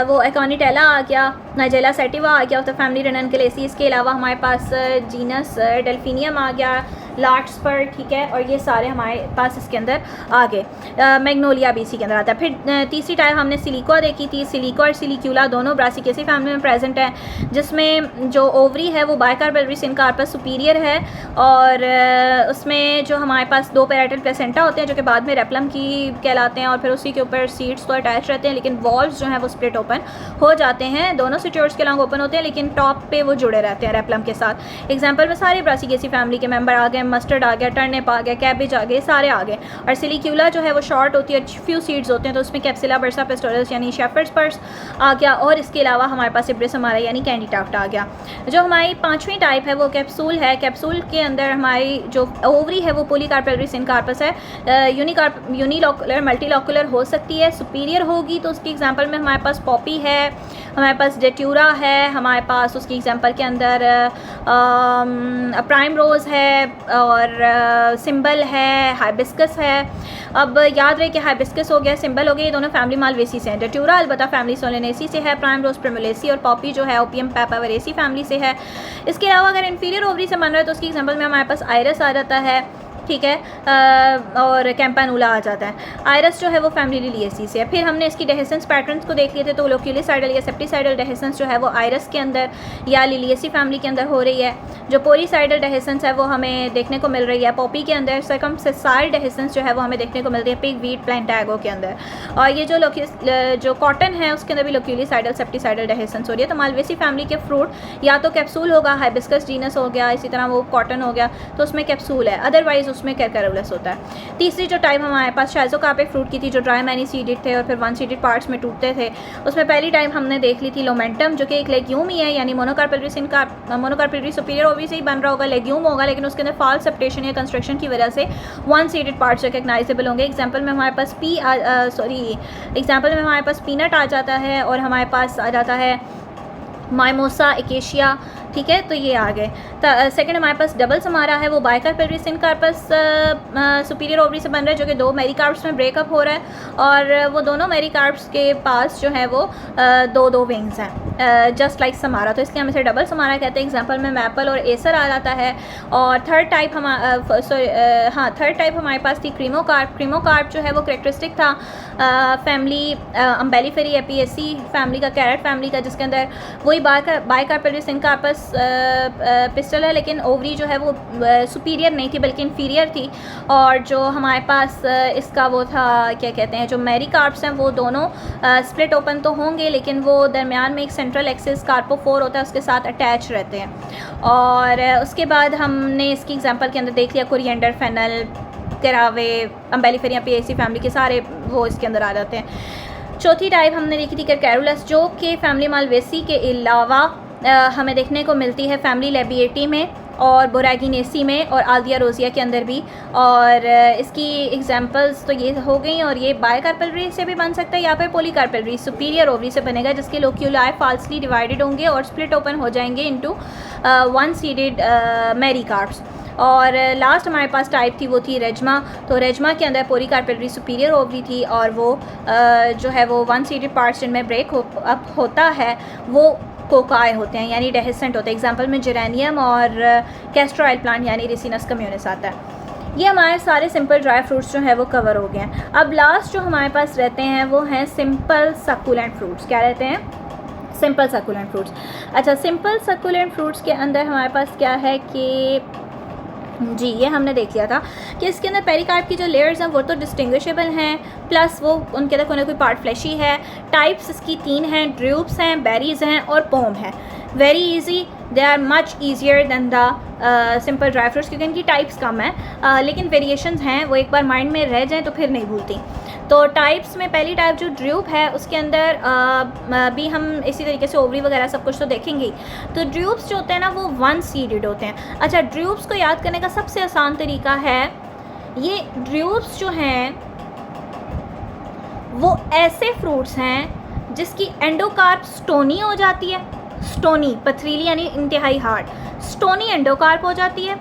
वो एकोनिटेला आ गया, नाइजेला सेटिवा आ गया ऑफ द फैमिली रननकेलेसी। इसके अलावा हमारे पास जीनस डेल्फिनियम आ गया लाट्स पर। ठीक है, और ये सारे हमारे पास इसके अंदर आ गए। मैग्नोलिया भी इसी के अंदर आता है। फिर तीसरी टाइप हमने सिलिका देखी थी। सिलिका और सिलिक्यूला दोनों ब्रासिकेसी फैमिली में प्रेजेंट है, जिसमें जो ओवरी है वो बायकार्पेलरी सिनकार्पस सुपीरियर है, और उसमें जो हमारे पास 2 पैराइटल प्लेसेंटा होते हैं जो कि बाद में रेप्लम की कहलाते हैं, और फिर उसी के ऊपर सीड्स तो अटैच रहते हैं, लेकिन वॉल्व्स जो हैं वो स्प्लिट ओपन हो जाते हैं। दोनों सिट्योर्स के अलॉन्ग ओपन होते हैं लेकिन टॉप पे वो जुड़े रहते हैं रेप्लम के साथ। एग्जाम्पल में सारे ब्रासिकेसी फैमिली के मेंबर आ गए, मस्टर्ड आ गया, टर्निप आ गया, कैबेज आ गए, सारे आ गए। और सिलिक्यूला जो है वो शॉर्ट होती है, फ्यू सीड्स होते हैं, तो उसमें कैप्सिला बर्सा पेस्टोरस यानी शेफर्ड्स पर्स आ गया, और इसके अलावा हमारे पास इब्रिस हमारा यानी कैंडी टाफ्ट आ गया। जो हमारी 5वीं टाइप है वो कैप्सूल है। कैप्सूल के अंदर हमारी जो ओवरी है वो पॉलीकार्पेलरी सिनकार्पस है। यूनिलॉकुलर मल्टीलॉकुलर हो सकती है, सुपीरियर होगी तो उसकी एग्जांपल में हमारे पास पॉपी है, हमारे पास डेट्यूरा है, हमारे पास उसकी एग्जांपल के अंदर प्राइम रोज़ है, और सिंबल है, हाइबिस्कस है। अब याद रहे कि हाइबिस्कस हो गया, सिंबल हो गया, ये दोनों फैमिली मालवेसी से हैं। डेट्यूरा अलबत्ता फैमिली सोलेनेसी से है, प्राइम रोज़ प्रिमुलेसी, और पॉपी जो है ओपियम पेपावरेसी फैमिली से है। इसके अलावा अगर इन्फीरियर ओवरी से बन रहा है तो उसकी एग्जांपल में हमारे पास आयरस आ जाता है। ठीक है, और कैम्पानूला आ जाता है। आयरस जो है वो फैमिली लिलिएसी से है। फिर हमने इसकी डेहिसेंस पैटर्न्स को देख लिए थे, तो लोक्यूलिसाइडल या सेप्टिसाइडल डेहिसेंस जो है वो आयरस के अंदर या लिलिएसी फैमिली के अंदर हो रही है। जो पोरीसाइडल डेहिसेंस है वो हमें देखने को मिल रही है पॉपी के अंदर। सर्कमसेसाइल डेहिसेंस जो है वो हमें देखने को मिल रही है पिग, वीट, प्लांटागो के अंदर। और ये जो कॉटन है उसके अंदर भी लोक्यूलिसाइडल सेप्टिसाइडल डेहिसेंस हो रही है। तो मालवेसी फैमिली के फ्रूट या तो कैप्सूल होगा, हाइबिस्कस जीनस हो गया, इसी तरह वो कॉटन हो गया तो उसमें कैप्सूल है, अदरवाइज उसमें कैरकरुलस होता है। तीसरी जो टाइप हमारे पास शाइज़ोकार्पिक फ्रूट की थी जो ड्राई मैनी सीडेड थे और फिर वन सीडेड पार्ट्स में टूटते थे, उसमें पहली टाइप हमने देख ली थी लोमेंटम, जो कि एक लेग्यूम ही है, यानी मोनोकार्पेलरी सुपीरियर ओवरी से ही बन रहा होगा, लेग्यूम होगा, लेकिन उसके अंदर फॉल्स सेप्टेशन या कंस्ट्रक्शन की वजह से वन सीडेड पार्ट्स रिकग्नाइजेबल होंगे। एग्जाम्पल में हमारे पास पीनट आ जाता है, और हमारे पास आ जाता है माइमोसा, एकेशिया, ठीक है, तो ये आ गए। सेकंड हमारे पास डबल समारा है, वो बाइकार्पेलरी सिनकार्पस सुपीरियर ओवरी से बन रहा है, जो कि दो मेरिकार्प्स में ब्रेकअप हो रहा है, और वो दोनों मेरिकार्प्स के पास जो है वो दो दो विंग्स हैं, जस्ट लाइक समारा, तो इसलिए हम इसे डबल समारा कहते हैं। एग्जाम्पल में मैपल और एसर आ जाता है। और थर्ड टाइप थर्ड टाइप हमारे पास थी क्रीमोकार्प। क्रीमोकार्प जो है वो करेक्टरिस्टिक था फैमिली अम्बेलिफेरी एपिएसी फैमिली का, कैरेट फैमिली का, जिसके अंदर वही बाइकार्पेलरी सिनकार्पस पिस्टल है, लेकिन ओवरी जो है वो सुपीरियर नहीं थी बल्कि इन्फीरियर थी। और जो हमारे पास इसका वो था, क्या कहते हैं, जो मेरिकार्प्स हैं वो दोनों स्प्लिट ओपन तो होंगे, लेकिन वो दरमियान में एक सेंट्रल एक्सिस कार्पोफोर होता है, उसके साथ अटैच रहते हैं। और उसके बाद हमने इसकी एग्जांपल के अंदर देख लिया कोरिएंडर, फेनल, करावे, अम्बेलिफेरी एपिएसी फैमिली के सारे वो इसके अंदर आ जाते हैं। चौथी टाइप हमने देखी थी कैरुलस, जो कि फैमिली मालवेसी के अलावा हमें देखने को मिलती है फैमिली लेबिएटी में और बोरागिनेसी में और आल्दिया रोजिया के अंदर भी। और इसकी एग्जांपल्स तो ये हो गई। और ये बाइकार्पेलरी से भी बन सकता है या फिर पॉलीकार्पेलरी सुपीरियर ओवरी से बनेगा, जिसके लोक्यूलाई फाल्सली डिवाइडेड होंगे और स्प्लिट ओपन हो जाएंगे इनटू वन सीडेड मेरिकार्प्स। और लास्ट हमारे पास टाइप थी वो थी रेजमा। तो रेजमा के अंदर पॉलीकार्पेलरी सुपीरियर ओवरी थी, और वो जो है वो वन सीडेड पार्ट्स जिनमें ब्रेक अप होता है वो कोकाए होते हैं, यानी डेहिसेंट होते हैं। एग्जांपल में जेरेनियम और कैस्टर ऑयल प्लांट यानी रिसिनस कम्युनिस आता है। ये हमारे सारे सिंपल ड्राई फ्रूट्स जो है वो कवर हो गए हैं। अब लास्ट जो हमारे पास रहते हैं वो हैं सिंपल सक्कुलेंट फ्रूट्स। क्या रहते हैं? Simple succulent fruits. अच्छा, सिंपल सक्कुलेंट फ्रूट्स के अंदर हमारे पास क्या है कि जी, ये हमने देख लिया था कि इसके अंदर पेरिकार्प की जो लेयर्स हैं वो तो डिस्टिंग्विशेबल हैं, प्लस वो उनके अंदर कोई ना कोई पार्ट फ्लैशी है। टाइप्स इसकी 3 हैं, ड्रूप्स हैं, बेरीज़ हैं और पोम है। Very easy, they are much easier than the simple dry fruits, क्योंकि इनकी टाइप्स कम है, लेकिन वेरिएशंस हैं, वो एक बार माइंड में रह जाएँ तो फिर नहीं भूलती। तो टाइप्स में पहली टाइप जो ड्रूप है उसके अंदर भी हम इसी तरीके से ओवरी वगैरह सब कुछ तो देखेंगे। तो ड्रूप्स जो होते हैं ना वो वन सीडेड होते हैं। अच्छा, ड्रूप्स को याद करने का सबसे आसान तरीका है, ये ड्रूप्स जो हैं वो ऐसे फ्रूट्स हैं जिसकी एंडोकार्प स्टोनी हो जाती है। स्टोनी, पथरीली यानी इंतहाई हार्ड, स्टोनी एंडोकार्प हो जाती है।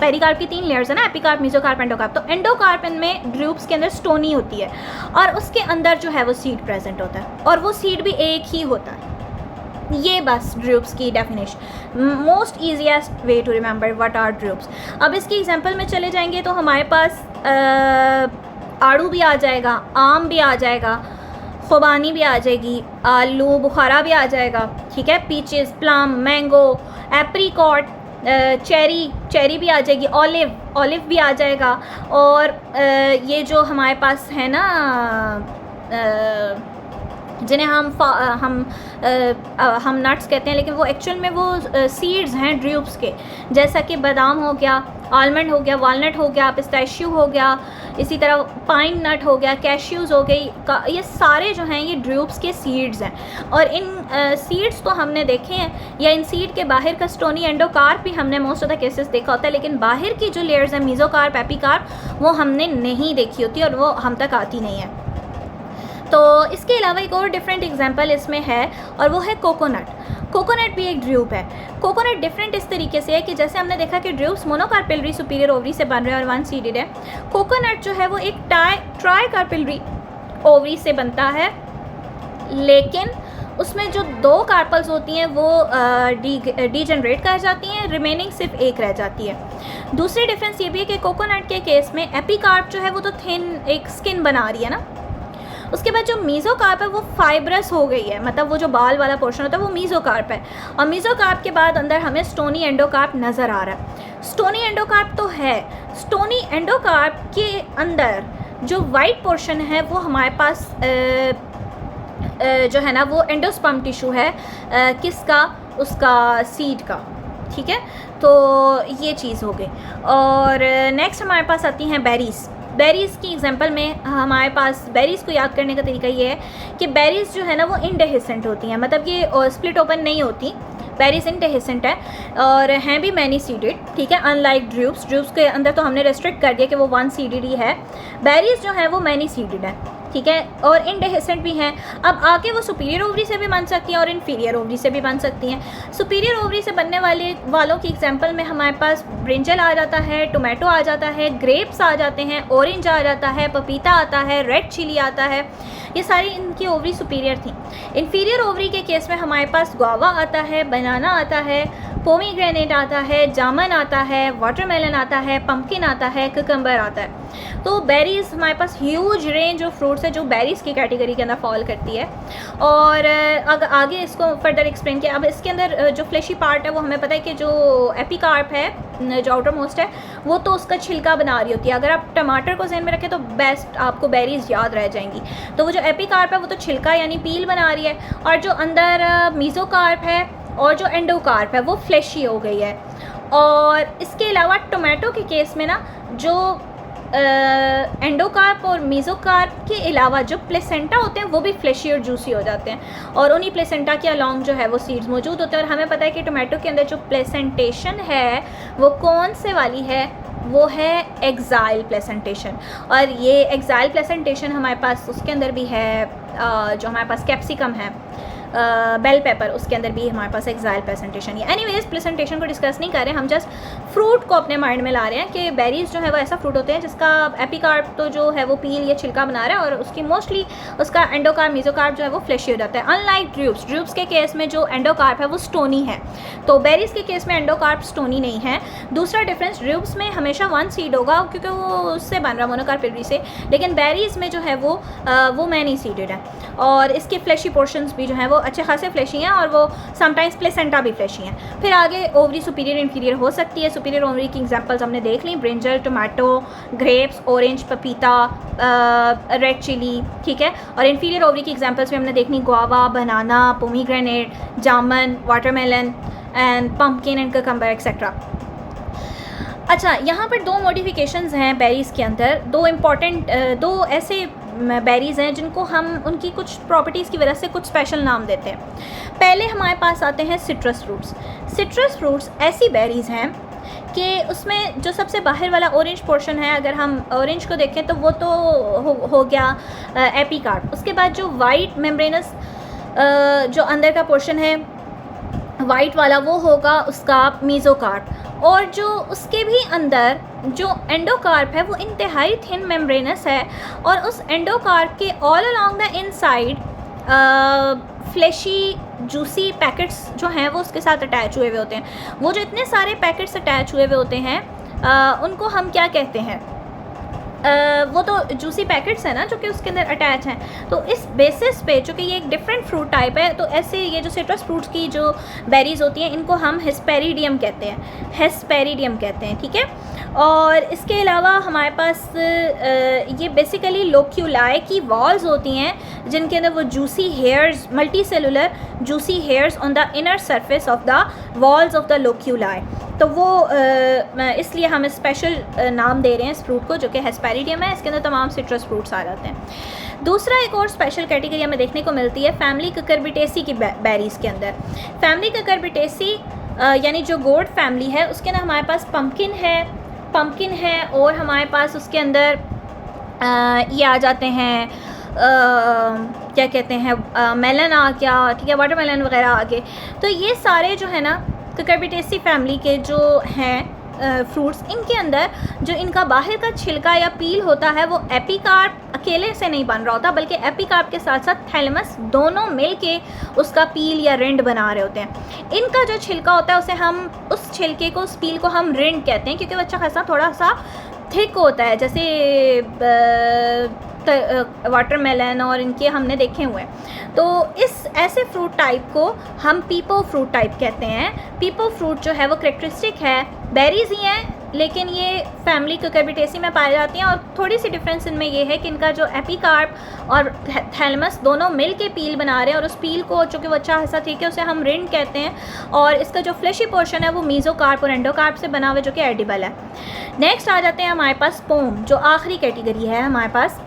पेरिकार्प की 3 लेयर्स है ना, एपिकार्प, मेसोकार्प, एंडोकार्प। तो एंडोकार्प में ड्रूप्स के अंदर स्टोनी होती है और उसके अंदर जो है वो सीड प्रेजेंट होता है, और वो सीड भी एक ही होता है। ये बस ड्रूप्स की definition, most easiest way to remember what are drupes. अब इसकी एग्जांपल में चले जाएंगे तो हमारे पास आड़ू भी आ जाएगा, आम भी आ जाएगा, खुबानी भी आ जाएगी, आलू बुखारा भी आ जाएगा, ठीक है, peaches, plum, mango, apricot, cherry भी आ जाएगी, ऑलिव भी आ जाएगा। और ये जो हमारे पास है ना जिन्हें हम नट्स कहते हैं, लेकिन वो एक्चुअल में वो सीड्स हैं ड्रूप्स के, जैसा कि बादाम हो गया, आलमंड हो गया, वालनट हो गया, पिस्ताशियो हो गया, इसी तरह पाइन नट हो गया, कैश्यूज़ हो गई, ये सारे जो हैं ये ड्रूप्स के सीड्स हैं। और इन सीड्स तो हमने देखे हैं, या इन सीड के बाहर का स्टोनी एंडोकार्प भी हमने मोस्ट ऑफ द केसेस देखा होता है, लेकिन बाहर की जो लेयर्स हैं मेसोकार्प, एपिकार्प, वो हमने नहीं देखी होती और वो हम तक आती नहीं है। तो इसके अलावा एक और डिफरेंट एग्जांपल इसमें है और वो है कोकोनट। कोकोनट भी एक ड्रूप है। कोकोनट डिफरेंट इस तरीके से है कि जैसे हमने देखा कि ड्रूप्स मोनोकार्पेलरी सुपीरियर ओवरी से बन रहे हैं और वन सीडेड है, कोकोनट जो है वो एक ट्राइकार्पेलरी ओवरी से बनता है, लेकिन उसमें जो 2 कार्पल्स होती हैं वो डीजनरेट कर जाती हैं, रिमेनिंग सिर्फ एक रह जाती है। दूसरी डिफरेंस ये भी है कि कोकोनट के केस में एपिकार्प जो है वो तो थिन एक स्किन बना रही है ना, उसके बाद जो मेसोकार्प है वो फाइब्रस हो गई है, मतलब वो जो बाल वाला पोर्शन होता है वो मेसोकार्प है। और मेसोकार्प के बाद अंदर हमें स्टोनी एंडोकार्प नज़र आ रहा है। स्टोनी एंडोकार्प तो है, स्टोनी एंडोकार्प के अंदर जो वाइट पोर्शन है वो हमारे पास जो है ना वो एंडोस्पर्म टिश्यू है, किसका? उसका सीड का, ठीक है। तो ये चीज़ हो गई। और नेक्स्ट हमारे पास आती हैं बेरीज़। बेरीज़ की एग्जांपल में हमारे पास बेरीज़ को याद करने का तरीका ये है कि बेरीज़ जो है ना वो इंडेहिसेंट होती हैं, मतलब ये स्प्लिट ओपन नहीं होती, बेरीज़ इंडेहिसेंट है और हैं भी मैनी सीडेड, ठीक है, अनलाइक ड्रूप्स। ड्रूप्स के अंदर तो हमने रेस्ट्रिक्ट कर दिया कि वो वन सीडेड ही है। बेरीज़ जो है वो मैनी सीडेड है, ठीक है, और इनडेहिसेंट भी हैं। अब आके वो सुपीरियर ओवरी से भी बन सकती हैं और इन्फीरियर ओवरी से भी बन सकती हैं। सुपीरियर ओवरी से बनने वालों की एग्जांपल में हमारे पास ब्रिंजल आ जाता है, टोमेटो आ जाता है, ग्रेप्स आ जाते हैं, ऑरेंज आ जाता है, पपीता आता है, रेड चिली आता है। ये सारी इनकी ओवरी सुपीरियर थी। इन्फीरियर ओवरी के केस में हमारे पास गुआवा आता है, बनाना आता है, पोमीग्रेनेट आता है, जामन आता है, वाटरमेलन आता है, पम्पकिन आता है, कुकम्बर आता है। तो बेरीज़ हमारे पास ह्यूज रेंज ऑफ फ्रूट्स है जो बेरीज़ की कैटेगरी के अंदर फॉल करती है। और अगर आगे इसको फर्दर एक्सप्लेन किया, अब इसके अंदर जो फ्लेशी पार्ट है वो हमें पता है कि जो एपिकार्प है, जो आउटर मोस्ट है, वो तो उसका छिलका बना रही होती है। अगर आप टमाटर को ज़हन में रखें तो बेस्ट आपको बेरीज़ याद रह जाएंगी। तो वो जो एपिकार्प है वो तो छिलका यानी पील बना रही है, और जो अंदर मीज़ोकार्प है और जो एंडोकार्प है वो फ्लेशी हो गई है। और इसके अलावा टोमेटो के केस में ना जो एंडोकार्प और मीज़ोकार्प के अलावा जो प्लेसेंटा होते हैं वो भी फ्लेशी और जूसी हो जाते हैं, और उन्हीं प्लेसेंटा के अलॉन्ग जो है वो सीड्स मौजूद होते हैं। और हमें पता है कि टोमेटो के अंदर जो प्लेसेंटेशन है वो कौन से वाली है, वो है एक्साइल प्लेसेंटेशन। और ये एक्साइल प्लेसेंटेशन हमारे पास उसके अंदर भी है, जो हमारे पास कैप्सिकम है, बेल पेपर, उसके अंदर भी हमारे पास एक्साइल प्लेसेंटेशन है। एनीवेज प्लेसेंटेशन को डिस्कस नहीं कर रहे, हम जस्ट फ्रूट को अपने माइंड में ला रहे हैं कि बेरीज़ जो है वो ऐसा फ्रूट होते हैं जिसका एपिकार्प तो जो है वो पील या छिलका बना रहा है, और उसकी मोस्टली उसका एंडोकार्प मीज़ोकार्प जो है वो फ्लेशी हो जाता है। अनलाइक ड्रूप्स के केस में जो एंडोकार्प है वो स्टोनी है, तो बेरीज़ के केस में एंडोकार्प स्टोनी नहीं है। दूसरा डिफरेंस, ड्रूप्स में हमेशा वन सीड होगा क्योंकि वो उससे बन रहा मोनोकार्प से, लेकिन बेरीज़ में जो है वो मैनी सीडेड है, और इसके फ्लेशी पोर्शंस भी जो है वो अच्छे खासे फ्लेशी हैं, और वो समटाइम्स प्लेसेंटा भी फ्लेशी हैं। फिर आगे ओवरी सुपीरियर इन्फीरियर हो सकती है। सुपीरियर ओवरी की एग्जांपल्स हमने देख ली, ब्रिंजल, टोमेटो, ग्रेप्स, ऑरेंज, पपीता, रेड चिली, ठीक है। और इन्फीरियर ओवरी की एग्जांपल्स में हमने देखनी guava, banana, pomegranate, jamun, watermelon and pumpkin and cucumber etcetera. अच्छा, यहाँ पर दो मॉडिफिकेशंस हैं बेरीज़ के अंदर, दो ऐसे बेरीज़ हैं जिनको हम उनकी कुछ प्रॉपर्टीज़ की वजह से कुछ स्पेशल नाम देते हैं। पहले हमारे पास आते हैं सिट्रस फ्रूट्स। सिट्रस फ्रूट्स ऐसी बेरीज़ हैं कि उसमें जो सबसे बाहर वाला ऑरेंज पोर्शन है, अगर हम ऑरेंज को देखें तो वो तो हो गया एपिकार्प। उसके बाद जो वाइट मेम्ब्रेनस जो अंदर का पोर्शन है वाइट वाला, वो होगा उसका मीज़ोकार्प। और जो उसके भी अंदर जो एंडोकार्प है वो इंतहाई थिन मेम्ब्रेनस है, और उस एंडोकार्प के all along the inside fleshy juicy packets जो हैं वो उसके साथ अटैच हुए हुए होते हैं। वो जो इतने सारे पैकेट्स अटैच हुए हुए होते हैं उनको हम क्या कहते हैं, वो तो जूसी पैकेट्स हैं ना जो कि उसके अंदर अटैच हैं। तो इस बेसिस पे चूँकि ये एक डिफरेंट फ्रूट टाइप है, तो ऐसे ये जो सिट्रस फ्रूट्स की जो बेरीज़ होती हैं इनको हम हेस्पेरिडियम कहते हैं, हेस्पेरिडियम कहते हैं, ठीक है। और इसके अलावा हमारे पास ये बेसिकली लोक्यूलाई की वॉल्स होती हैं जिनके अंदर वो juicy hairs, multi cellular juicy hairs on the inner surface of the walls of the loculi. तो वो इसलिए हम स्पेशल नाम दे रहे हैं इस फ्रूट को जो कि हेस्पेरिडियम है। इसके अंदर तमाम सिट्रस फ्रूट्स आ जाते हैं। दूसरा एक और स्पेशल कैटेगरी हमें देखने को मिलती है फैमिली कुकुरबिटेसी की बेरीज़ के अंदर। फैमिली कुकुरबिटेसी यानी जो गोड फैमिली है उसके अंदर हमारे पास पम्पकिन है और हमारे पास उसके अंदर ये आ जाते हैं क्या कहते हैं, मेलन आ गया, ठीक है, वाटरमेलन वगैरह आ गए। तो ये सारे जो है ना कुकुरबिटेसी फैमिली के जो हैं फ्रूट्स, इनके अंदर जो इनका बाहर का छिलका या पील होता है वो एपिकार्प अकेले से नहीं बन रहा होता, बल्कि एपिकार्प के साथ साथ थैलेमस दोनों मिल के उसका पील या रिंड बना रहे होते हैं। इनका जो छिलका होता है उसे हम, उस छिलके को, उस पील को हम रिंड कहते हैं क्योंकि वो अच्छा खासा थोड़ा सा थिक होता है, जैसे वाटरमेलन और इनके हमने देखे हुए हैं। तो इस ऐसे फ्रूट टाइप को हम पीपो फ्रूट टाइप कहते हैं। पीपो फ्रूट जो है वो करेक्टरिस्टिक है, बेरीज ही हैं लेकिन ये फैमिली कुकुरबिटेसी में पाई जाती हैं, और थोड़ी सी डिफरेंस इनमें ये है कि इनका जो एपिकार्प और थैलेमस दोनों मिल के पील बना रहे हैं, और उस पील को चूँकि वो अच्छा हिस्सा ठीक है उसे हम रिंड कहते हैं, और इसका जो फ्लेशी पोर्शन है वो मीज़ोकार्प और एंडोकार्प से बना हुआ जो कि एडिबल है। नेक्स्ट आ जाते हैं हमारे पास पोम, जो आखिरी कैटेगरी है हमारे पास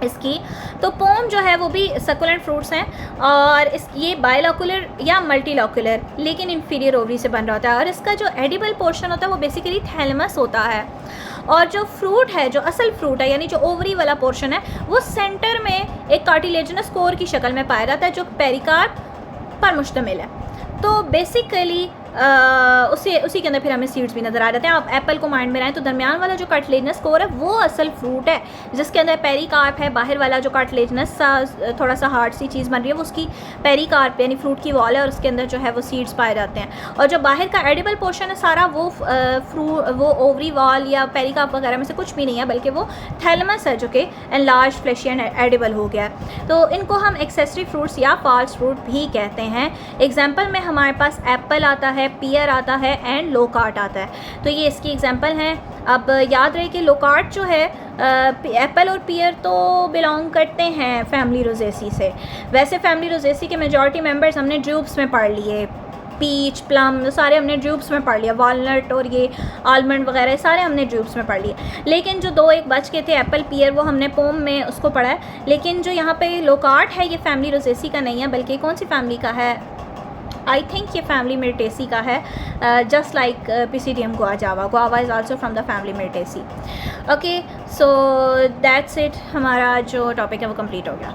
इसकी। तो पोम जो है वो भी सकुलेंट फ्रूट्स हैं, और ये बायलॉकुलर या मल्टीलॉकुलर लेकिन इन्फीरियर ओवरी से बन रहा होता है, और इसका जो एडिबल पोर्शन होता है वो बेसिकली थैलेमस होता है। और जो फ्रूट है, जो असल फ्रूट है यानी जो ओवरी वाला पोर्शन है, वो सेंटर में एक कार्टिलेजिनस कोर की शक्ल में पाया जाता है जो पेरिकार्प पर मुश्तमिल है। तो बेसिकली उसी के अंदर फिर हमें सीड्स भी नज़र आ जाते हैं। आप एप्पल को माइंड में लाएं तो दरमियान वाला जो कार्टिलेजनस कोर है वो असल फ्रूट है, जिसके अंदर पेरिकार्प है। बाहर वाला जो कार्टिलेजनस थोड़ा सा हार्ड सी चीज़ बन रही है वो उसकी पेरिकार्प यानी फ्रूट की वॉल है, और उसके अंदर जो है वो सीड्स पाए जाते हैं। और जो बाहर का एडिबल पोर्शन है सारा वो ओवरी वॉल या पेरिकार्प वगैरह में से कुछ भी नहीं है, बल्कि वो थैलमस है जो कि एनलार्ज फ्लैशी एंड एडिबल हो गया है। तो इनको हम एक्सेसरी फ्रूट्स या फॉल्स फ्रूट भी कहते हैं। एग्जाम्पल में हमारे पास एप्पल आता है, पियर आता है एंड लोकार्ट आता है। तो ये इसकी एग्जांपल हैं। अब याद रहे कि लोकार्ट जो है एप्पल और पियर तो बिलोंग करते हैं फैमिली रोजेसी से। वैसे फैमिली रोजेसी के मेजॉरिटी मेंबर्स हमने ड्रूप्स में पढ़ लिए, पीच, प्लम सारे हमने ड्रूप्स में पढ़ लिया, वॉलनट और ये आलमंड वगैरह सारे हमने ड्रूप्स में पढ़ लिए। लेकिन जो दो एक बच के थे एप्पल पियर वो हमने पोम में उसको पढ़ा है। लेकिन जो यहाँ पे लोकार्ट है ये फैमिली रोजेसी का नहीं है, बल्कि कौन सी फैमिली का है, आई थिंक ये फैमिली मिर्टेसी का है, just like Psidium guava. Guava is also from the family Myrtaceae. Okay, so that's it, हमारा जो टॉपिक है वो कंप्लीट हो गया।